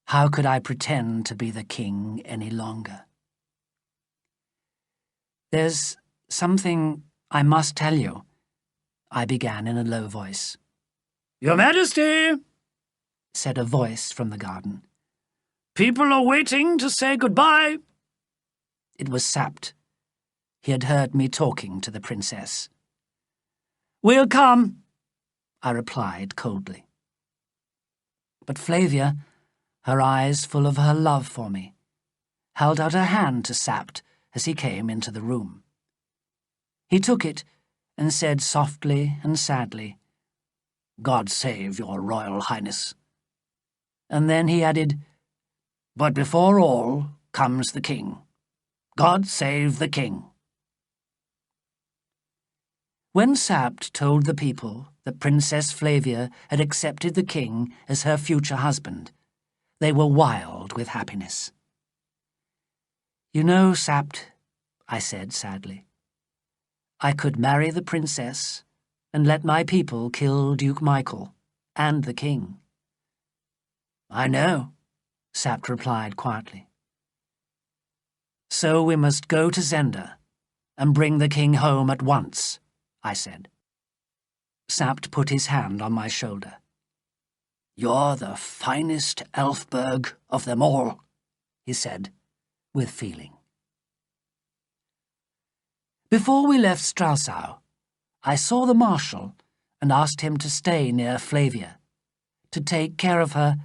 How could I pretend to be the king any longer? There's something I must tell you, I began in a low voice. Your Majesty, said a voice from the garden. People are waiting to say goodbye. It was Sapt. He had heard me talking to the princess. We'll come, I replied coldly. But Flavia, her eyes full of her love for me, held out her hand to Sapt as he came into the room. He took it and said softly and sadly, God save your Royal Highness. And then he added, But before all comes the king. God save the king. When Sapt told the people that Princess Flavia had accepted the king as her future husband, they were wild with happiness. You know, Sapt, I said sadly, I could marry the princess and let my people kill Duke Michael and the king. I know, Sapt replied quietly. So we must go to Zenda and bring the king home at once, I said. Sapt put his hand on my shoulder. You're the finest Elfberg of them all, he said, with feeling. Before we left Stralsau, I saw the Marshal and asked him to stay near Flavia, to take care of her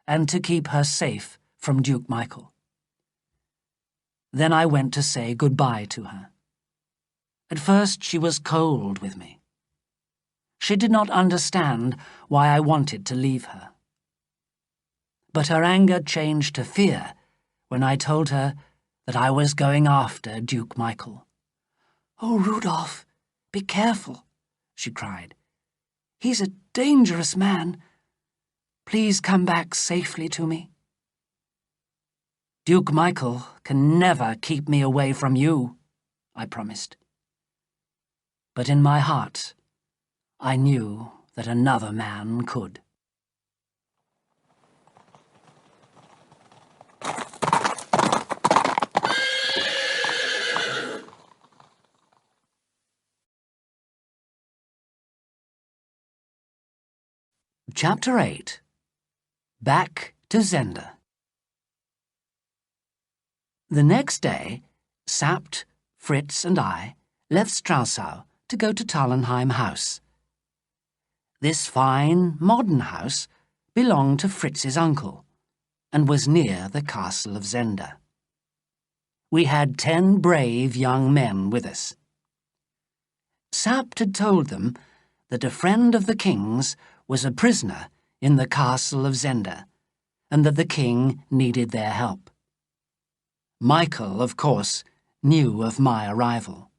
and to keep her safe from Duke Michael. Then I went to say goodbye to her. At first she was cold with me. She did not understand why I wanted to leave her. But her anger changed to fear when I told her that I was going after Duke Michael. "Oh, Rudolph, be careful," she cried. "He's a dangerous man. Please come back safely to me." "Duke Michael can never keep me away from you," I promised. But in my heart, I knew that another man could. Chapter 8. Back to Zenda. The next day, Sapt, Fritz and I left Straussau to go to Tallenheim House. This fine, modern house belonged to Fritz's uncle and was near the castle of Zenda. We had 10 brave young men with us. Sapt had told them that a friend of the king's was a prisoner in the castle of Zenda, and that the king needed their help. Michael, of course, knew of my arrival.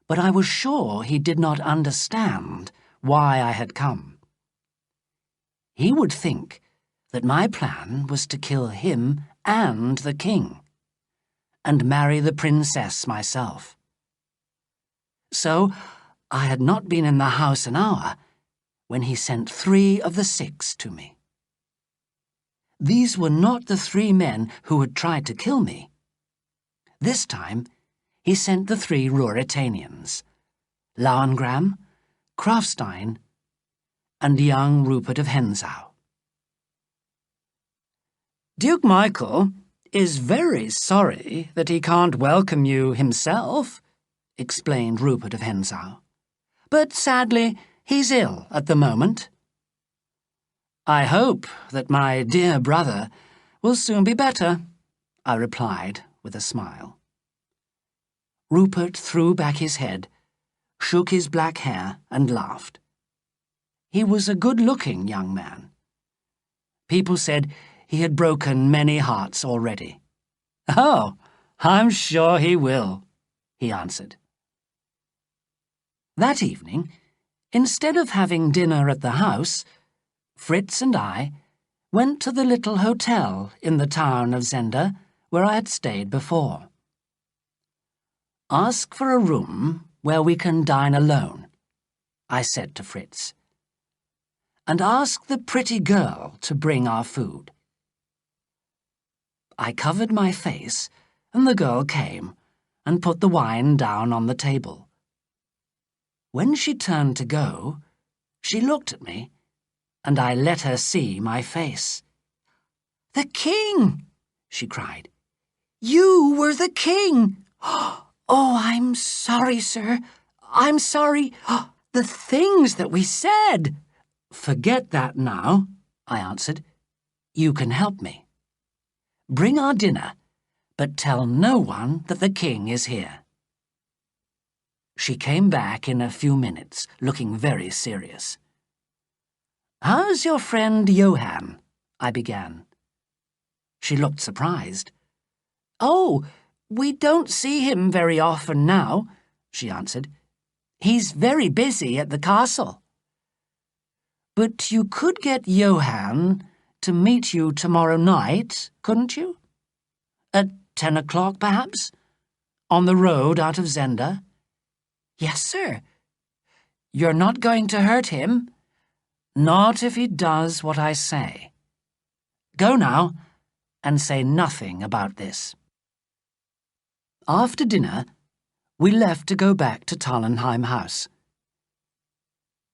But I was sure he did not understand why I had come. He would think that my plan was to kill him and the king, and marry the princess myself. So I had not been in the house an hour when he sent 3 of the 6 to me. These were not the 3 men who had tried to kill me. This time, he sent the 3 Ruritanians, Lauengram, Krafstein, and young Rupert of Hentzau. "Duke Michael is very sorry that he can't welcome you himself," explained Rupert of Hentzau. "But sadly, he's ill at the moment." "I hope that my dear brother will soon be better," I replied with a smile. Rupert threw back his head, shook his black hair, and laughed. He was a good-looking young man. People said he had broken many hearts already. "Oh, I'm sure he will," he answered. That evening, instead of having dinner at the house, Fritz and I went to the little hotel in the town of Zenda where I had stayed before. "Ask for a room where we can dine alone," I said to Fritz. "And ask the pretty girl to bring our food." I covered my face, and the girl came and put the wine down on the table. When she turned to go, she looked at me, and I let her see my face. "The king!" she cried. "You were the king! Oh, I'm sorry, sir. I'm sorry. The things that we said!" "Forget that now," I answered. "You can help me. Bring our dinner, but tell no one that the king is here." She came back in a few minutes, looking very serious. "How's your friend Johann?" I began. She looked surprised. "Oh, we don't see him very often now," she answered. "He's very busy at the castle." "But you could get Johann to meet you tomorrow night, couldn't you? At 10 o'clock, perhaps? On the road out of Zenda?" "Yes, sir." "You're not going to hurt him?" "Not if he does what I say. Go now, and say nothing about this." After dinner, we left to go back to Tallenheim House.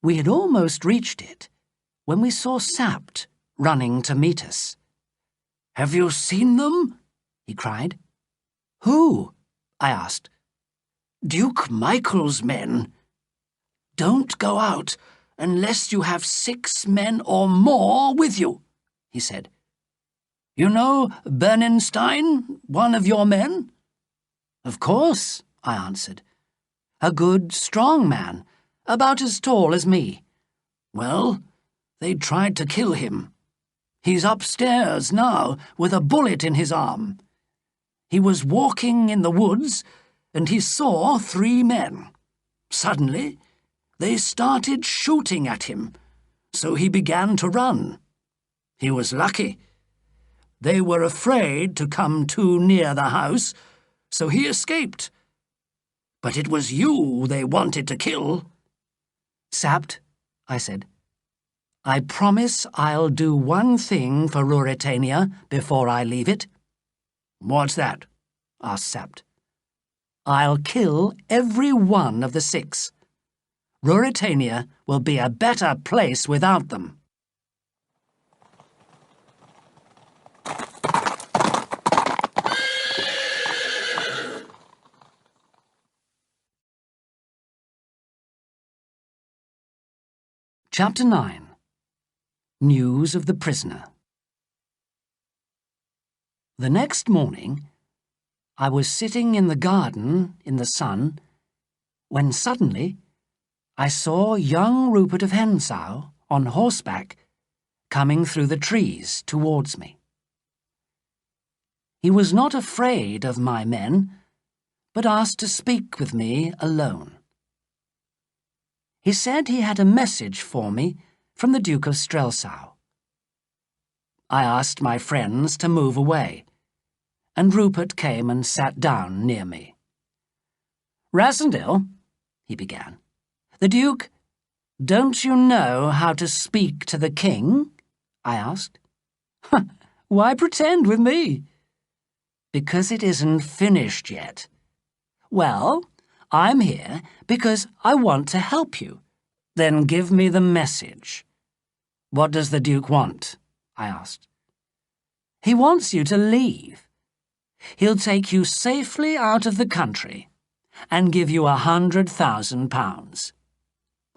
We had almost reached it when we saw Sapt running to meet us. "Have you seen them?" he cried. "Who?" I asked. "Duke Michael's men. Don't go out unless you have 6 men or more with you," he said. You know Bernenstein, one of your men? Of course, I answered. A good, strong man, about as tall as me. Well, they tried to kill him. He's upstairs now, with a bullet in his arm. He was walking in the woods, and he saw 3 men. Suddenly, they started shooting at him, so he began to run. He was lucky. They were afraid to come too near the house, so he escaped. But it was you they wanted to kill. Sapt, I said, I promise I'll do one thing for Ruritania before I leave it. What's that? Asked Sapt. I'll kill every one of the 6. Ruritania will be a better place without them. Chapter 9. News of the Prisoner. The next morning, I was sitting in the garden in the sun when suddenly I saw young Rupert of Hentzau on horseback coming through the trees towards me. He was not afraid of my men, but asked to speak with me alone. He said he had a message for me from the Duke of Strelsau. I asked my friends to move away, and Rupert came and sat down near me. Rassendyll, he began. The Duke, don't you know how to speak to the king? I asked. Why pretend with me? Because it isn't finished yet. Well, I'm here because I want to help you. Then give me the message. What does the Duke want? I asked. He wants you to leave. He'll take you safely out of the country and give you £100,000.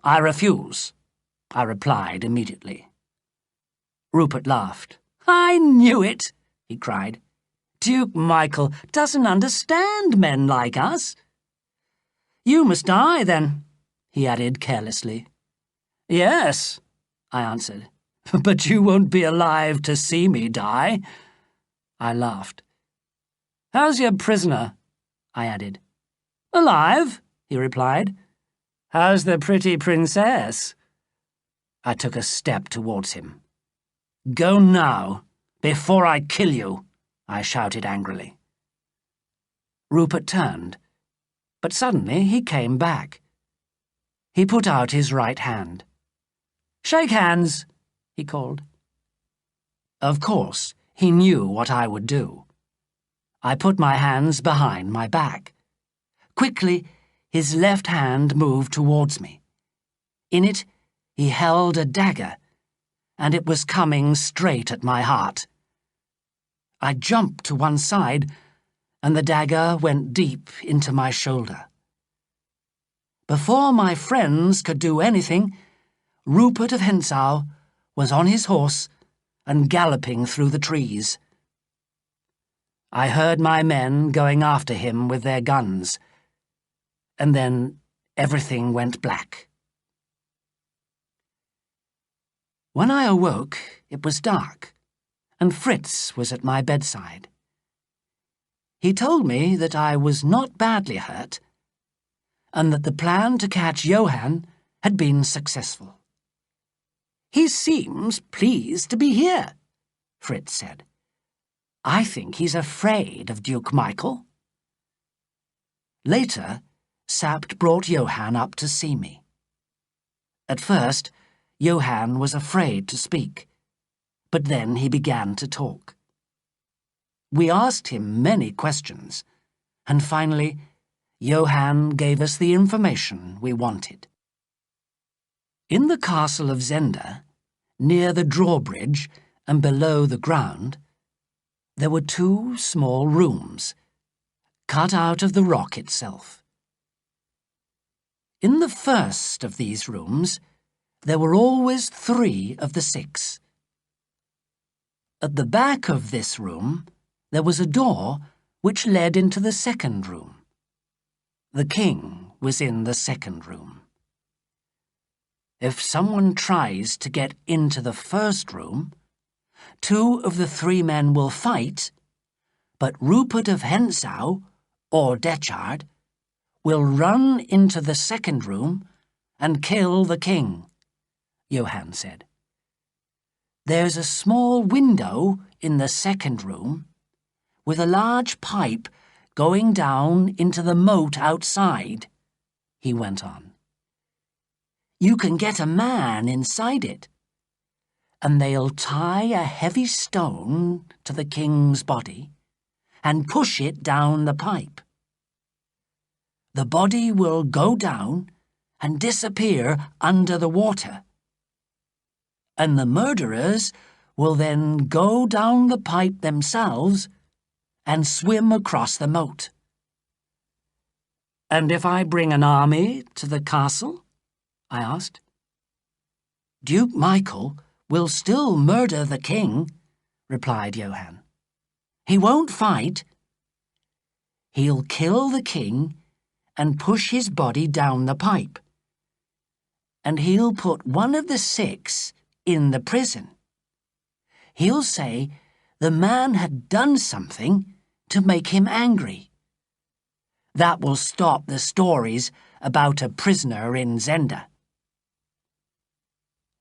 I refuse, I replied immediately. Rupert laughed. I knew it, he cried. Duke Michael doesn't understand men like us. You must die, then, he added carelessly. Yes, I answered, but you won't be alive to see me die. I laughed. How's your prisoner? I added. Alive, he replied. How's the pretty princess? I took a step towards him. Go now, before I kill you, I shouted angrily. Rupert turned, but suddenly he came back. He put out his right hand. Shake hands, he called. Of course, he knew what I would do. I put my hands behind my back. Quickly, his left hand moved towards me. In it, he held a dagger, and it was coming straight at my heart. I jumped to one side, and the dagger went deep into my shoulder. Before my friends could do anything, Rupert of Hentzau was on his horse and galloping through the trees. I heard my men going after him with their guns, and then everything went black. When I awoke, it was dark, and Fritz was at my bedside. He told me that I was not badly hurt, and that the plan to catch Johann had been successful. He seems pleased to be here, Fritz said. I think he's afraid of Duke Michael. Later, Sapt brought Johann up to see me. At first, Johann was afraid to speak, but then he began to talk. We asked him many questions, and finally, Johann gave us the information we wanted. In the castle of Zenda, near the drawbridge and below the ground, there were 2 small rooms, cut out of the rock itself. In the first of these rooms, there were always 3 of the 6. At the back of this room, there was a door which led into the second room. The king was in the second room. If someone tries to get into the first room, 2 of the 3 men will fight, but Rupert of Hentzau, or Detchard, will run into the second room and kill the king, Johann said. There's a small window in the second room with a large pipe going down into the moat outside, he went on. You can get a man inside it, and they'll tie a heavy stone to the king's body and push it down the pipe. The body will go down and disappear under the water, and the murderers will then go down the pipe themselves and swim across the moat. And if I bring an army to the castle? I asked. Duke Michael will still murder the king, replied Johann. He won't fight. He'll kill the king and push his body down the pipe. And he'll put one of the 6 in the prison. He'll say the man had done something to make him angry. That will stop the stories about a prisoner in Zenda.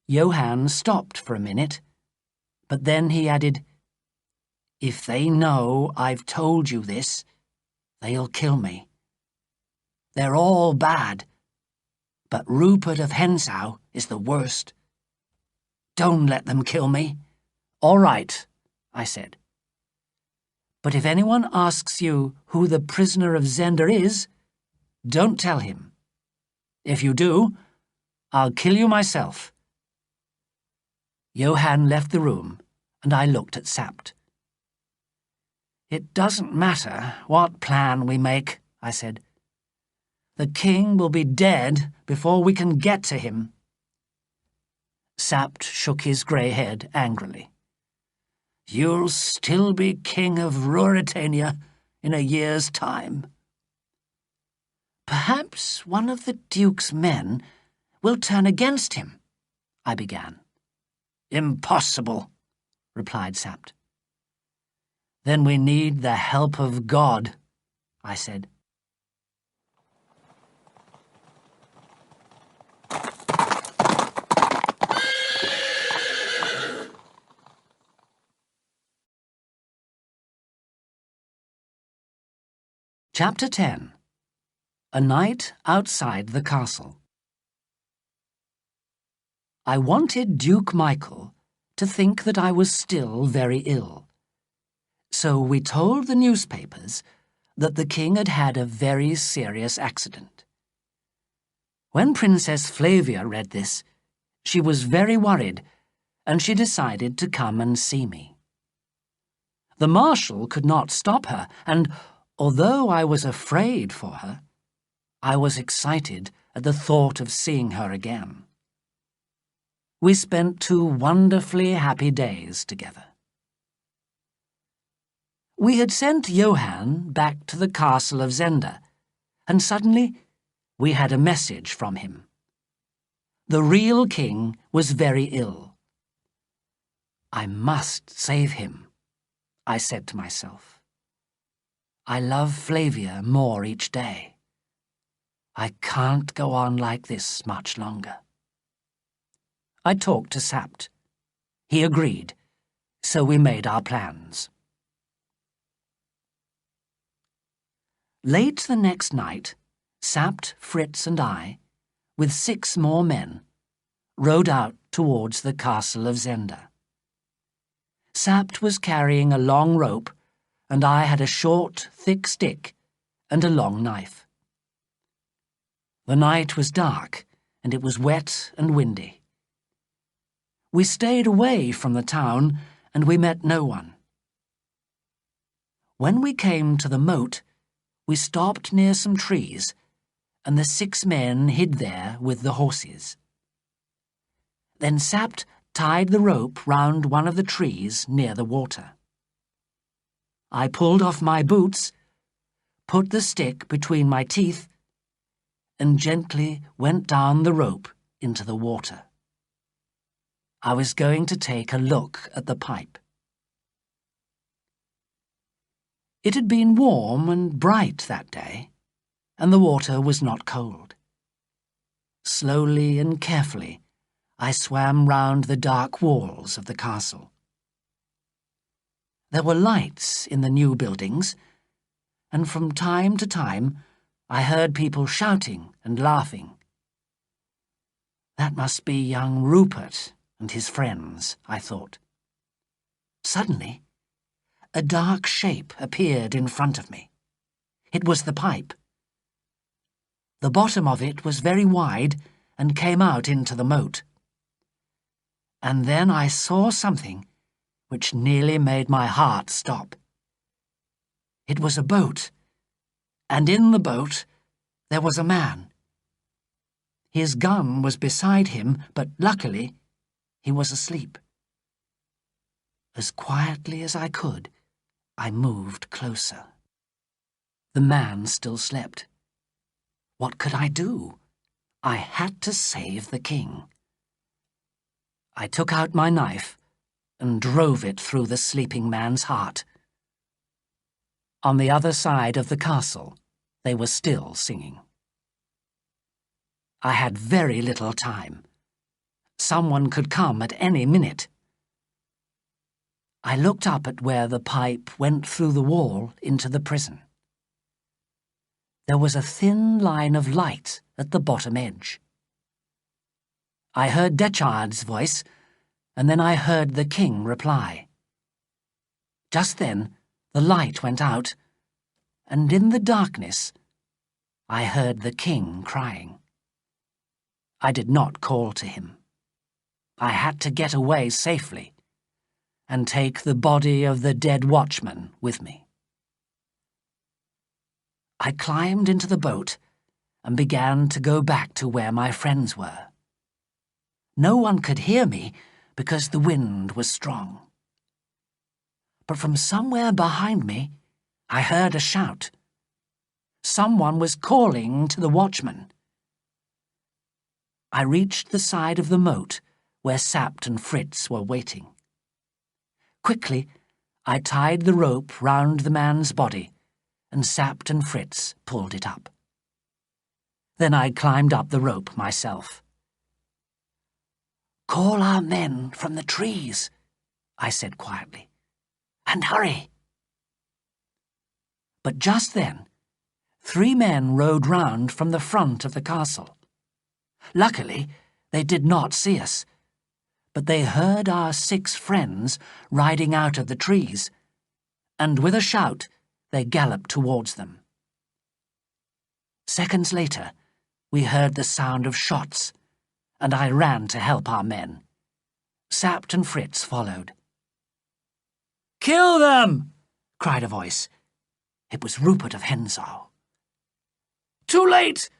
Johann stopped for a minute, but then he added, If they know I've told you this, they'll kill me. They're all bad, but Rupert of Hentzau is the worst. Don't let them kill me. All right, I said. But if anyone asks you who the prisoner of Zenda is, don't tell him. If you do, I'll kill you myself. Johann left the room, and I looked at Sapt. It doesn't matter what plan we make, I said. The king will be dead before we can get to him. Sapt shook his grey head angrily. You'll still be king of Ruritania in a year's time. Perhaps one of the Duke's men will turn against him, I began. Impossible, replied Sapt. Then we need the help of God, I said. Chapter 10. A Night Outside the Castle. I wanted Duke Michael to think that I was still very ill. So we told the newspapers that the king had had a very serious accident. When Princess Flavia read this, she was very worried, and she decided to come and see me. The marshal could not stop her, and although I was afraid for her, I was excited at the thought of seeing her again. We spent 2 wonderfully happy days together. We had sent Johann back to the castle of Zenda, and suddenly we had a message from him. The real king was very ill. I must save him, I said to myself. I love Flavia more each day. I can't go on like this much longer. I talked to Sapt. He agreed, so we made our plans. Late the next night, Sapt, Fritz and I, with 6 more men, rode out towards the castle of Zenda. Sapt was carrying a long rope, and I had a short, thick stick and a long knife. The night was dark, and it was wet and windy. We stayed away from the town, and we met no one. When we came to the moat, we stopped near some trees, and the 6 men hid there with the horses. Then Sapt tied the rope round one of the trees near the water. I pulled off my boots, put the stick between my teeth, and gently went down the rope into the water. I was going to take a look at the pipe. It had been warm and bright that day, and the water was not cold. Slowly and carefully, I swam round the dark walls of the castle. There were lights in the new buildings, and from time to time I heard people shouting and laughing. That must be young Rupert and his friends, I thought. Suddenly, a dark shape appeared in front of me. It was the pipe. The bottom of it was very wide and came out into the moat. And then I saw something which nearly made my heart stop. It was a boat, and in the boat there was a man. His gun was beside him, but luckily he was asleep. As quietly as I could, I moved closer. The man still slept. What could I do? I had to save the king. I took out my knife and drove it through the sleeping man's heart. On the other side of the castle, they were still singing. I had very little time. Someone could come at any minute. I looked up at where the pipe went through the wall into the prison. There was a thin line of light at the bottom edge. I heard Detchard's voice, and then I heard the king reply. Just then, the light went out, and in the darkness, I heard the king crying. I did not call to him. I had to get away safely and take the body of the dead watchman with me. I climbed into the boat and began to go back to where my friends were. No one could hear me because the wind was strong. But from somewhere behind me, I heard a shout. Someone was calling to the watchman. I reached the side of the moat where Sapt and Fritz were waiting. Quickly, I tied the rope round the man's body, and Sapt and Fritz pulled it up. Then I climbed up the rope myself. "Call our men from the trees," I said quietly, "and hurry." But just then, 3 men rode round from the front of the castle. Luckily, they did not see us, but they heard our 6 friends riding out of the trees, and with a shout, they galloped towards them. Seconds later, we heard the sound of shots, and I ran to help our men. Sapt and Fritz followed. "Kill them!" cried a voice. It was Rupert of Hentzau. "Too late!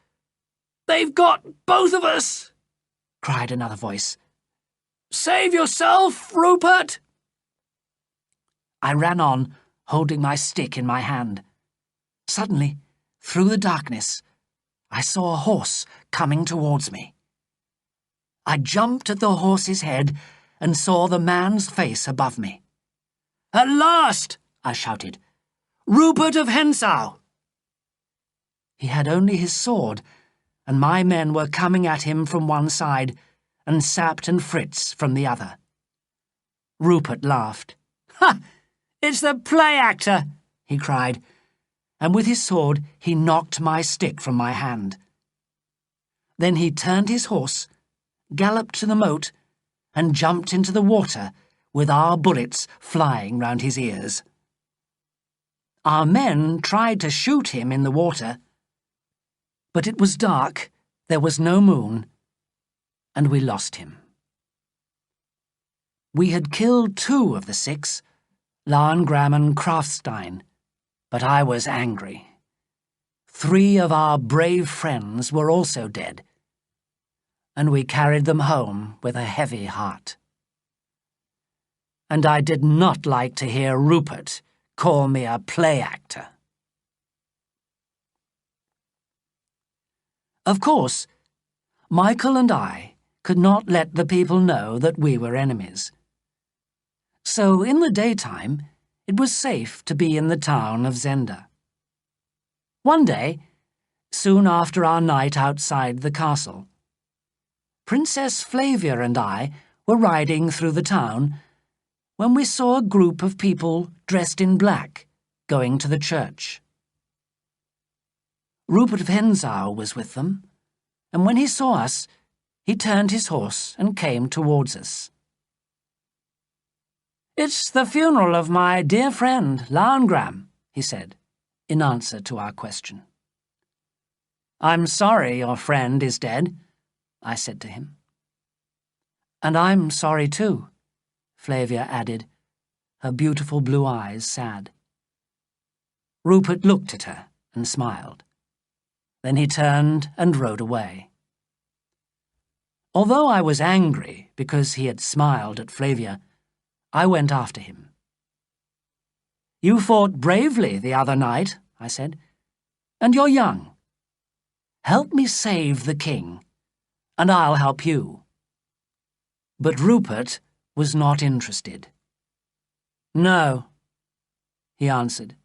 They've got both of us!" cried another voice. "Save yourself, Rupert!" I ran on, holding my stick in my hand. Suddenly, through the darkness, I saw a horse coming towards me. I jumped at the horse's head and saw the man's face above me. "At last!" I shouted. "Rupert of Hentzau!" He had only his sword, and my men were coming at him from one side, and Sapt and Fritz from the other. Rupert laughed. "Ha! It's the play actor!" he cried, and with his sword he knocked my stick from my hand. Then he turned his horse, galloped to the moat, and jumped into the water with our bullets flying round his ears. Our men tried to shoot him in the water, but it was dark, there was no moon, and we lost him. We had killed 2 of the 6, Lauengram and Krafstein, but I was angry. 3 of our brave friends were also dead, and we carried them home with a heavy heart. and I did not like to hear Rupert call me a play actor. Of course, Michael and I could not let the people know that we were enemies. So in the daytime, it was safe to be in the town of Zenda. One day, soon after our night outside the castle, Princess Flavia and I were riding through the town when we saw a group of people dressed in black going to the church. Rupert of Hentzau was with them, and when he saw us, he turned his horse and came towards us. "It's the funeral of my dear friend, Lauengram," he said, in answer to our question. "I'm sorry your friend is dead," I said to him. "And I'm sorry too," Flavia added, her beautiful blue eyes sad. Rupert looked at her and smiled. Then he turned and rode away. Although I was angry because he had smiled at Flavia, I went after him. "You fought bravely the other night," I said, "and you're young. Help me save the king, and I'll help you." But Rupert was not interested. "No," he answered.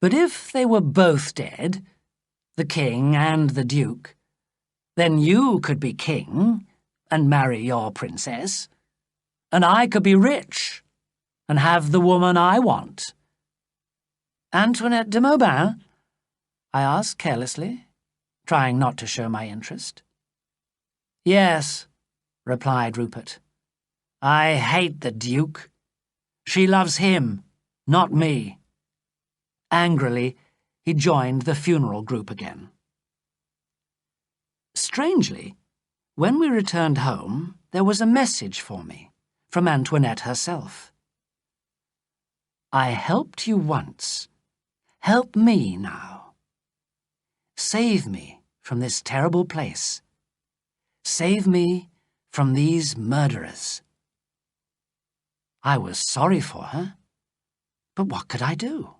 "But if they were both dead, the king and the duke, then you could be king and marry your princess, and I could be rich and have the woman I want." "Antoinette de Mauban?" I asked carelessly, trying not to show my interest. "Yes," replied Rupert. "I hate the Duke. She loves him, not me." Angrily, he joined the funeral group again. Strangely, when we returned home, there was a message for me from Antoinette herself. "I helped you once. Help me now. Save me from this terrible place. Save me from these murderers." I was sorry for her, but what could I do?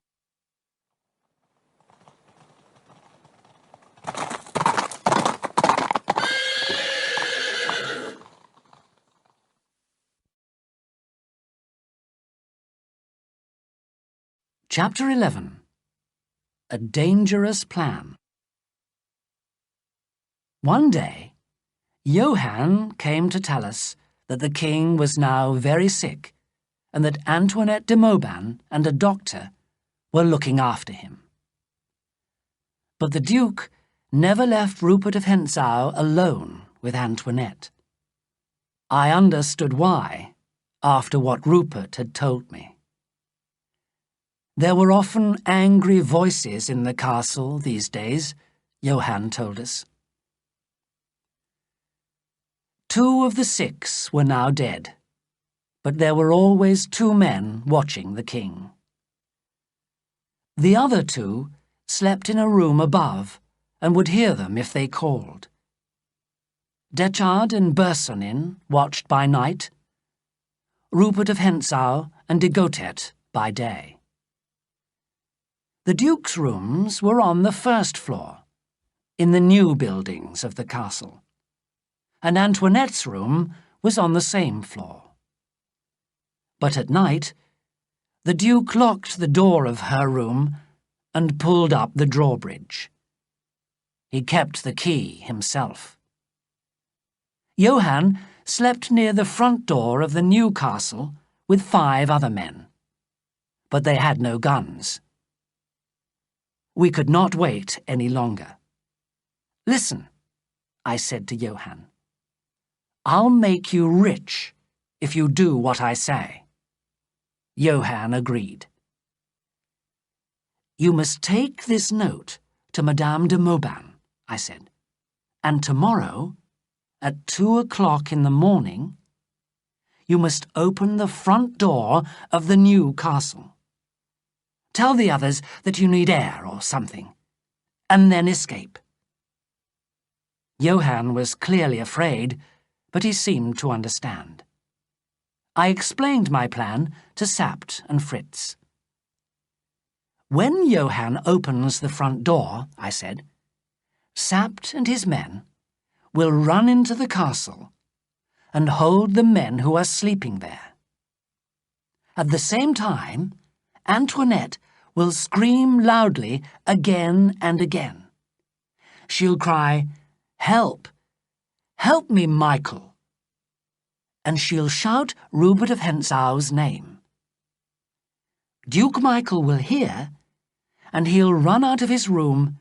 Chapter 11. A Dangerous Plan. One day, Johann came to tell us that the king was now very sick and that Antoinette de Mauban and a doctor were looking after him. But the Duke never left Rupert of Hentzau alone with Antoinette. I understood why, after what Rupert had told me. There were often angry voices in the castle these days, Johann told us. 2 of the 6 were now dead, but there were always 2 men watching the king. The other 2 slept in a room above and would hear them if they called. Detchard and Bersonin watched by night, Rupert of Hentzau and de Gautet by day. The Duke's rooms were on the 1st floor, in the new buildings of the castle, and Antoinette's room was on the same floor. But at night, the Duke locked the door of her room and pulled up the drawbridge. He kept the key himself. Johann slept near the front door of the new castle with 5 other men, but they had no guns. We could not wait any longer. "Listen," I said to Johann. "I'll make you rich if you do what I say." Johann agreed. "You must take this note to Madame de Mauban," I said, "and tomorrow, at 2 o'clock in the morning, you must open the front door of the new castle. Tell the others that you need air or something, and then escape." Johann was clearly afraid, but he seemed to understand. I explained my plan to Sapt and Fritz. "When Johann opens the front door," I said, "Sapt and his men will run into the castle and hold the men who are sleeping there. At the same time, Antoinette will scream loudly again and again. She'll cry, 'Help! Help me, Michael!' And she'll shout Rupert of Hentzau's name. Duke Michael will hear, and he'll run out of his room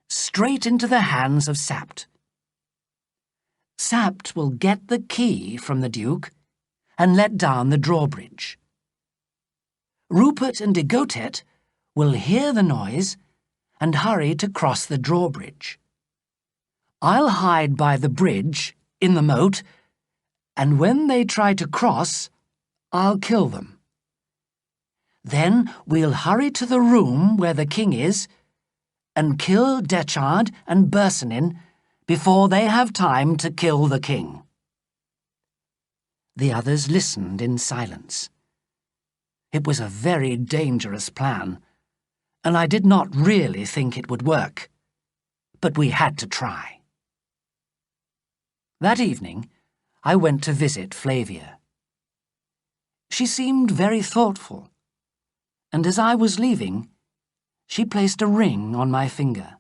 straight into the hands of Sapt. Sapt will get the key from the Duke and let down the drawbridge. Rupert and de Gotet will hear the noise and hurry to cross the drawbridge. I'll hide by the bridge in the moat, and when they try to cross, I'll kill them. Then we'll hurry to the room where the king is and kill Detchard and Bersanin before they have time to kill the king." The others listened in silence. It was a very dangerous plan, and I did not really think it would work, but we had to try. That evening, I went to visit Flavia. She seemed very thoughtful, and as I was leaving, she placed a ring on my finger.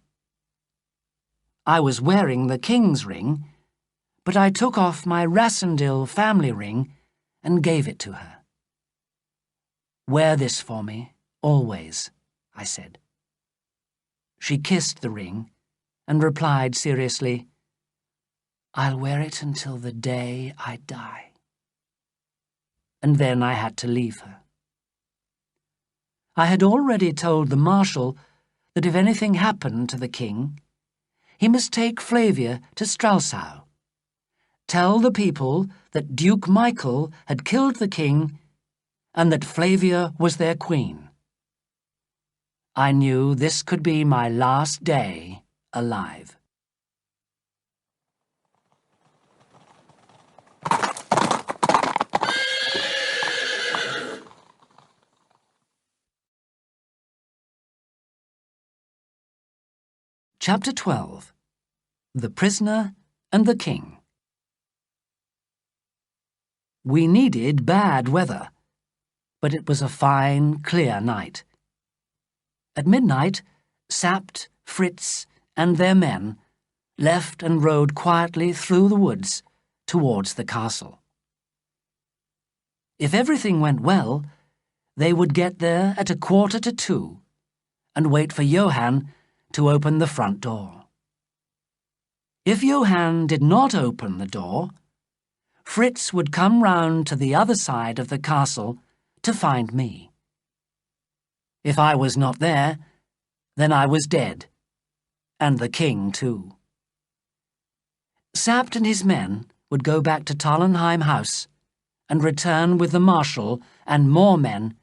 I was wearing the king's ring, but I took off my Rassendyll family ring and gave it to her. "Wear this for me, always," I said. She kissed the ring and replied seriously, "I'll wear it until the day I die." And then I had to leave her. I had already told the Marshal that if anything happened to the king, he must take Flavia to Strelsau, tell the people that Duke Michael had killed the king and that Flavia was their queen. I knew this could be my last day alive. Chapter 12. The Prisoner and the King. We needed bad weather, but it was a fine, clear night. At midnight, Sapt, Fritz, and their men left and rode quietly through the woods towards the castle. If everything went well, they would get there at 1:45 and wait for Johann to open the front door. If Johann did not open the door, Fritz would come round to the other side of the castle to find me. If I was not there, then I was dead, and the king too. Sapt and his men would go back to Tallenheim House and return with the Marshal and more men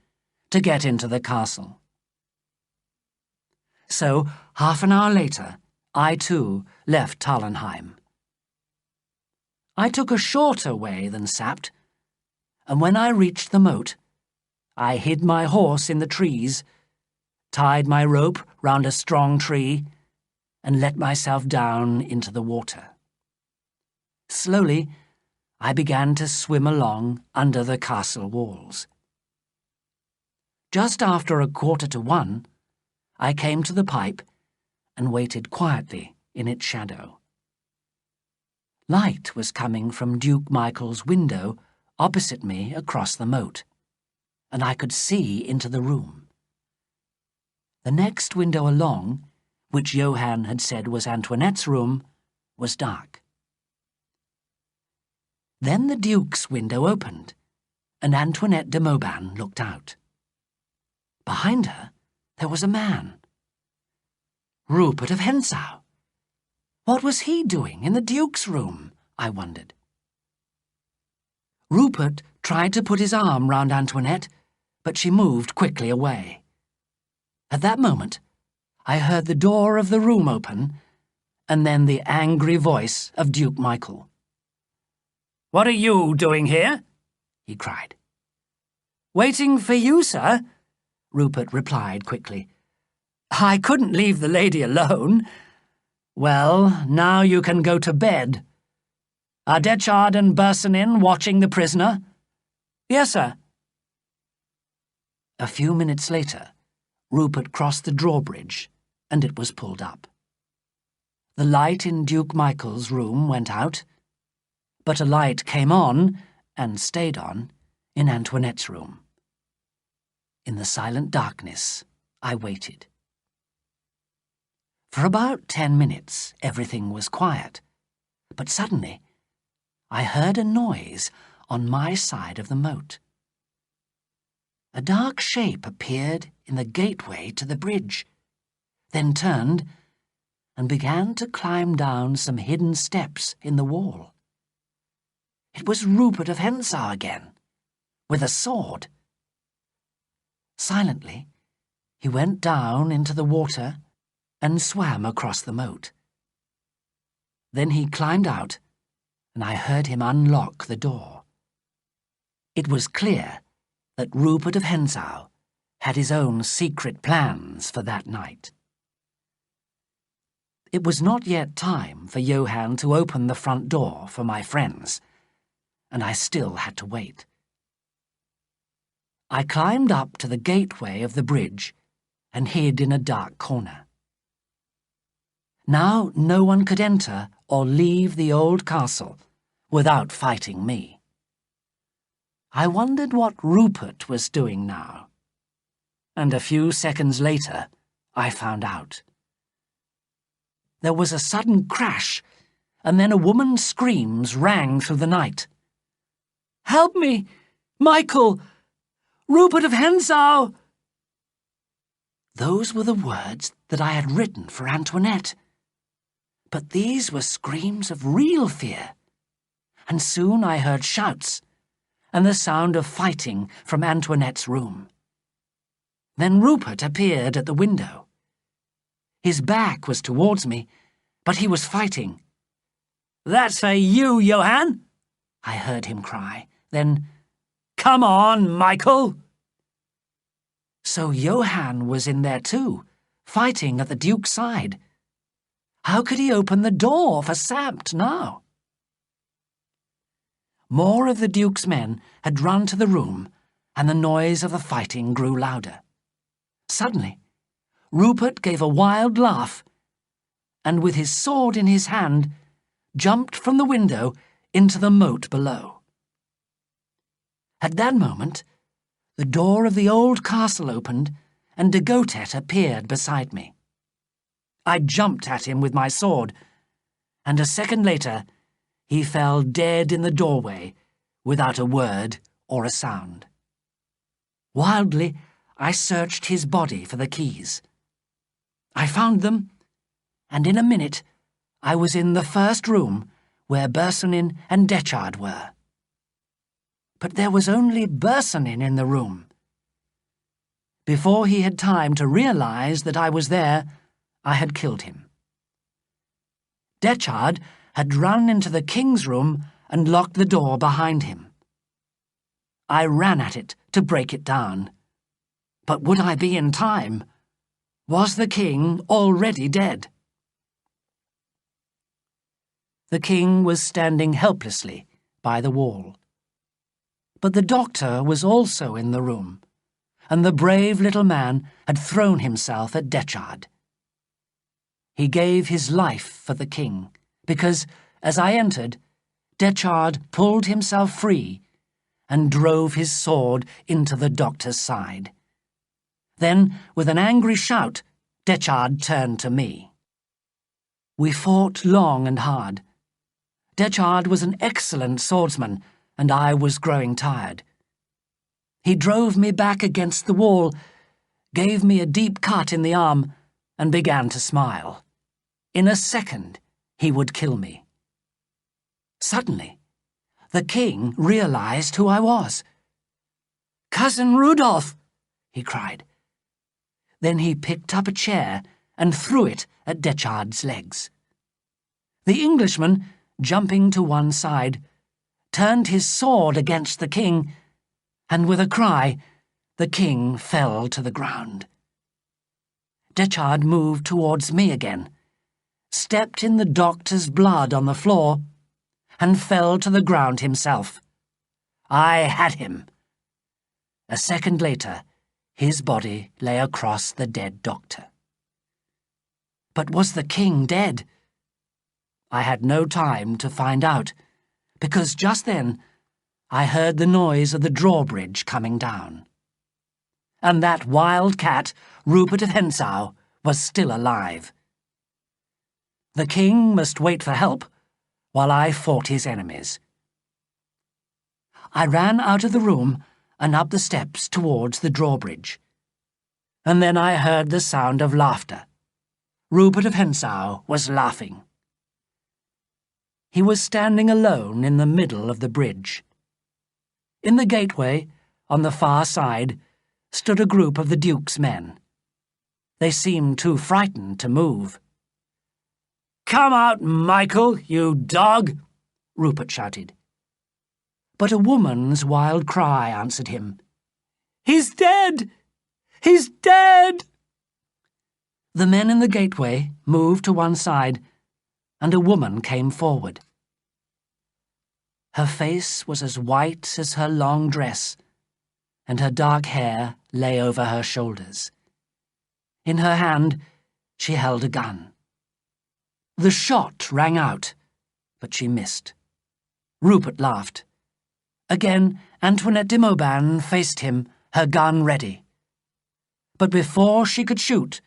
to get into the castle. So, half an hour later, I too left Tallenheim. I took a shorter way than Sapt, and when I reached the moat, I hid my horse in the trees, tied my rope round a strong tree, and let myself down into the water. Slowly, I began to swim along under the castle walls. Just after 1:45, I came to the pipe and waited quietly in its shadow. Light was coming from Duke Michael's window opposite me across the moat, and I could see into the room. The next window along, which Johann had said was Antoinette's room, was dark. Then the Duke's window opened, and Antoinette de Mauban looked out. Behind her, there was a man. Rupert of Hentzau. What was he doing in the Duke's room, I wondered. Rupert tried to put his arm round Antoinette, but she moved quickly away. At that moment, I heard the door of the room open, and then the angry voice of Duke Michael. "What are you doing here?" he cried. "Waiting for you, sir," Rupert replied quickly. "I couldn't leave the lady alone. Well, now you can go to bed. Are Detchard and Bersonin watching the prisoner?" "Yes, sir." A few minutes later, Rupert crossed the drawbridge, and it was pulled up. The light in Duke Michael's room went out, but a light came on, and stayed on, in Antoinette's room. In the silent darkness, I waited. For about 10 minutes, everything was quiet, but suddenly, I heard a noise on my side of the moat. A dark shape appeared in the gateway to the bridge, then turned and began to climb down some hidden steps in the wall. It was Rupert of Hentzau again, with a sword. Silently, he went down into the water and swam across the moat. Then he climbed out, and I heard him unlock the door. It was clear that Rupert of Hentzau had his own secret plans for that night. It was not yet time for Johann to open the front door for my friends, and I still had to wait. I climbed up to the gateway of the bridge and hid in a dark corner. Now no one could enter or leave the old castle without fighting me. I wondered what Rupert was doing now, and a few seconds later I found out. There was a sudden crash, and then a woman's screams rang through the night. "Help me! Michael! Rupert of Hentzau!" Those were the words that I had written for Antoinette. But these were screams of real fear, and soon I heard shouts and the sound of fighting from Antoinette's room. Then Rupert appeared at the window. His back was towards me, but he was fighting. "That's for you, Johann!" I heard him cry. Then, "Come on, Michael!" So Johann was in there too, fighting at the Duke's side. How could he open the door for Samt now? More of the Duke's men had run to the room, and the noise of the fighting grew louder. Suddenly, Rupert gave a wild laugh, and with his sword in his hand, jumped from the window into the moat below. At that moment, the door of the old castle opened, and de Gotet appeared beside me. I jumped at him with my sword, and a second later, he fell dead in the doorway, without a word or a sound. Wildly, I searched his body for the keys. I found them, and in a minute, I was in the first room where Bersonin and Detchard were. But there was only Bersonin in the room. Before he had time to realize that I was there, I had killed him. Detchard had run into the king's room and locked the door behind him. I ran at it to break it down. But would I be in time? Was the king already dead? The king was standing helplessly by the wall. But the doctor was also in the room, and the brave little man had thrown himself at Detchard. He gave his life for the king, because, as I entered, Detchard pulled himself free and drove his sword into the doctor's side. Then, with an angry shout, Detchard turned to me. We fought long and hard. Detchard was an excellent swordsman, and I was growing tired. He drove me back against the wall, gave me a deep cut in the arm, and began to smile. In a second, he would kill me. Suddenly, the king realized who I was. "Cousin Rudolph!" he cried. Then he picked up a chair and threw it at Detchard's legs. The Englishman, jumping to one side, turned his sword against the king, and with a cry, the king fell to the ground. Detchard moved towards me again, stepped in the doctor's blood on the floor, and fell to the ground himself. I had him. A second later, his body lay across the dead doctor. But was the king dead? I had no time to find out, because just then I heard the noise of the drawbridge coming down. And that wild cat, Rupert of Hentzau, was still alive. The king must wait for help, while I fought his enemies. I ran out of the room and up the steps towards the drawbridge. And then I heard the sound of laughter. Rupert of Hentzau was laughing. He was standing alone in the middle of the bridge. In the gateway, on the far side, stood a group of the Duke's men. They seemed too frightened to move. "Come out, Michael, you dog!" Rupert shouted. But a woman's wild cry answered him. "He's dead! He's dead!" The men in the gateway moved to one side, and a woman came forward. Her face was as white as her long dress, and her dark hair lay over her shoulders. In her hand, she held a gun. The shot rang out, but she missed. Rupert laughed. Again, Antoinette de Mauban faced him, her gun ready. But before she could shoot,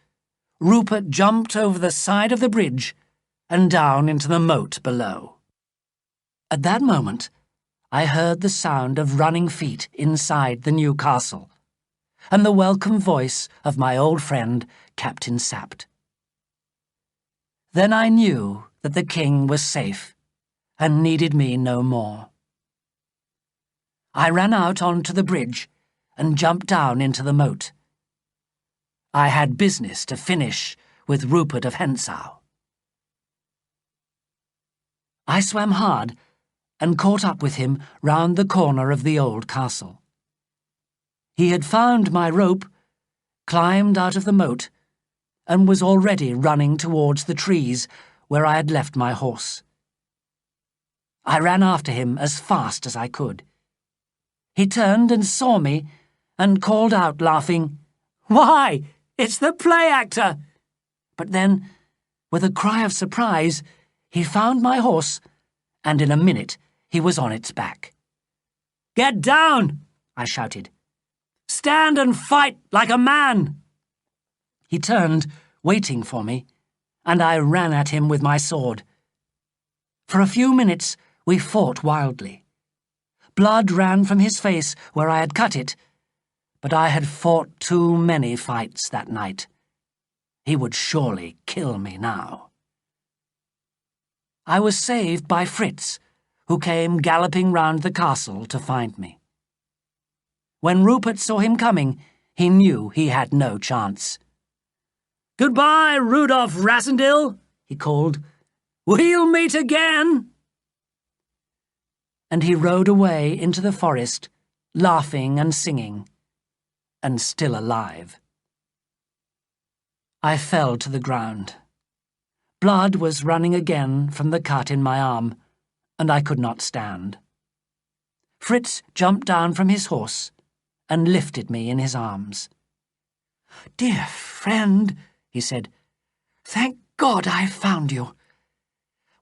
Rupert jumped over the side of the bridge and down into the moat below. At that moment, I heard the sound of running feet inside the new castle, and the welcome voice of my old friend, Captain Sapt. Then I knew that the king was safe and needed me no more. I ran out onto the bridge and jumped down into the moat. I had business to finish with Rupert of Hentzau. I swam hard and caught up with him round the corner of the old castle. He had found my rope, climbed out of the moat, and was already running towards the trees where I had left my horse. I ran after him as fast as I could. He turned and saw me and called out, laughing, "Why, it's the play actor!" But then, with a cry of surprise, he found my horse, and in a minute he was on its back. "Get down!" I shouted. "Stand and fight like a man!" He turned, waiting for me, and I ran at him with my sword. For a few minutes we fought wildly. Blood ran from his face where I had cut it, but I had fought too many fights that night. He would surely kill me now. I was saved by Fritz, who came galloping round the castle to find me. When Rupert saw him coming, he knew he had no chance. "Goodbye, Rudolf Rassendyll," he called. "We'll meet again." And he rode away into the forest, laughing and singing, and still alive. I fell to the ground. Blood was running again from the cut in my arm, and I could not stand. Fritz jumped down from his horse and lifted me in his arms. "Dear friend," he said, "thank God I found you.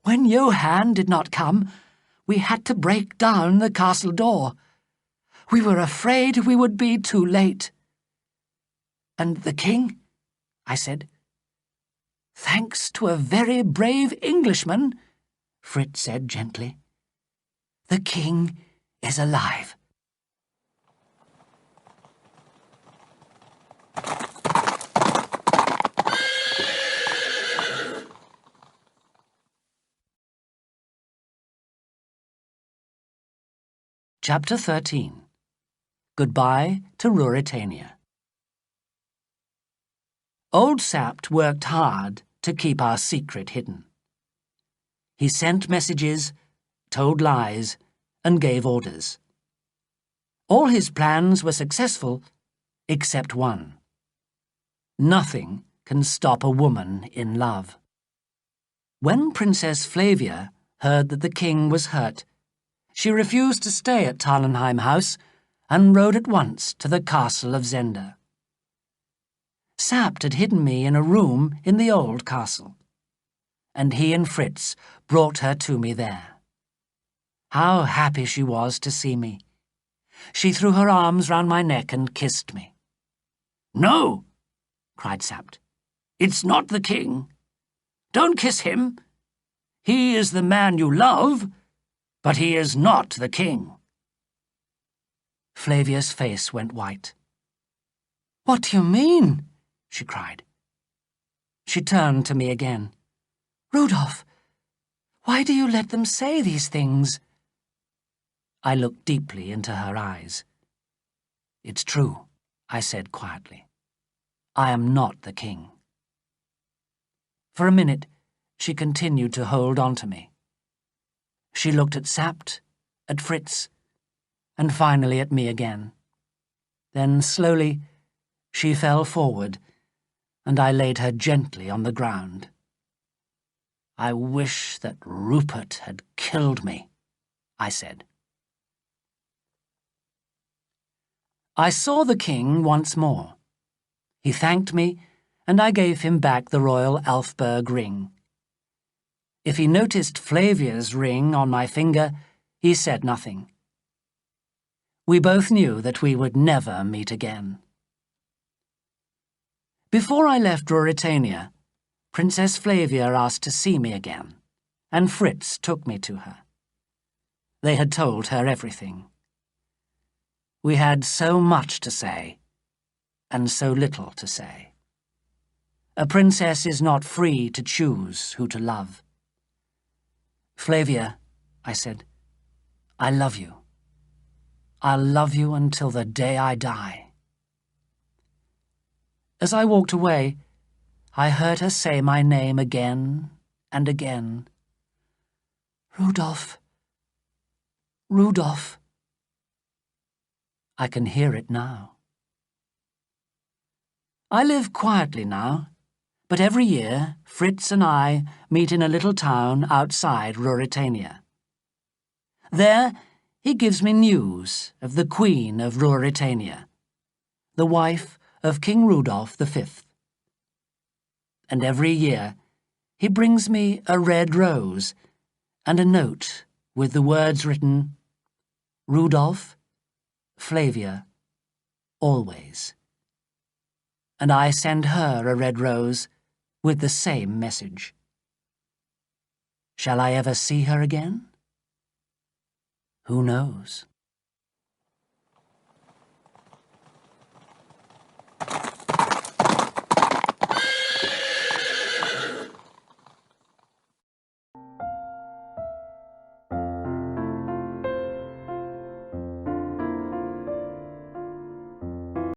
When Johann did not come, we had to break down the castle door. We were afraid we would be too late." "And the king?" I said. "Thanks to a very brave Englishman," Fritz said gently, "the king is alive." Chapter 13. Goodbye to Ruritania. Old Sapt worked hard to keep our secret hidden. He sent messages, told lies, and gave orders. All his plans were successful, except one. Nothing can stop a woman in love. When Princess Flavia heard that the king was hurt, she refused to stay at Tarlenheim House and rode at once to the castle of Zenda. Sapt had hidden me in a room in the old castle, and he and Fritz brought her to me there. How happy she was to see me. She threw her arms round my neck and kissed me. "No!" cried Sapt. "It's not the king. Don't kiss him. He is the man you love, but he is not the king." Flavia's face went white. "What do you mean?" she cried. She turned to me again. "Rudolph, why do you let them say these things?" I looked deeply into her eyes. "It's true," I said quietly. "I am not the king." For a minute, she continued to hold on to me. She looked at Sapt, at Fritz, and finally at me again. Then, slowly, she fell forward, and I laid her gently on the ground. "I wish that Rupert had killed me," I said. I saw the king once more. He thanked me, and I gave him back the royal Alfberg ring. If he noticed Flavia's ring on my finger, he said nothing. We both knew that we would never meet again. Before I left Ruritania, Princess Flavia asked to see me again, and Fritz took me to her. They had told her everything. We had so much to say, and so little to say. A princess is not free to choose who to love. "Flavia," I said, "I love you. I'll love you until the day I die." As I walked away, I heard her say my name again and again. "Rudolph, Rudolph." I can hear it now. I live quietly now, but every year Fritz and I meet in a little town outside Ruritania. There he gives me news of the Queen of Ruritania, the wife of King Rudolph V. And every year he brings me a red rose and a note with the words written, "Rudolph, Flavia, always." And I send her a red rose with the same message. Shall I ever see her again? Who knows?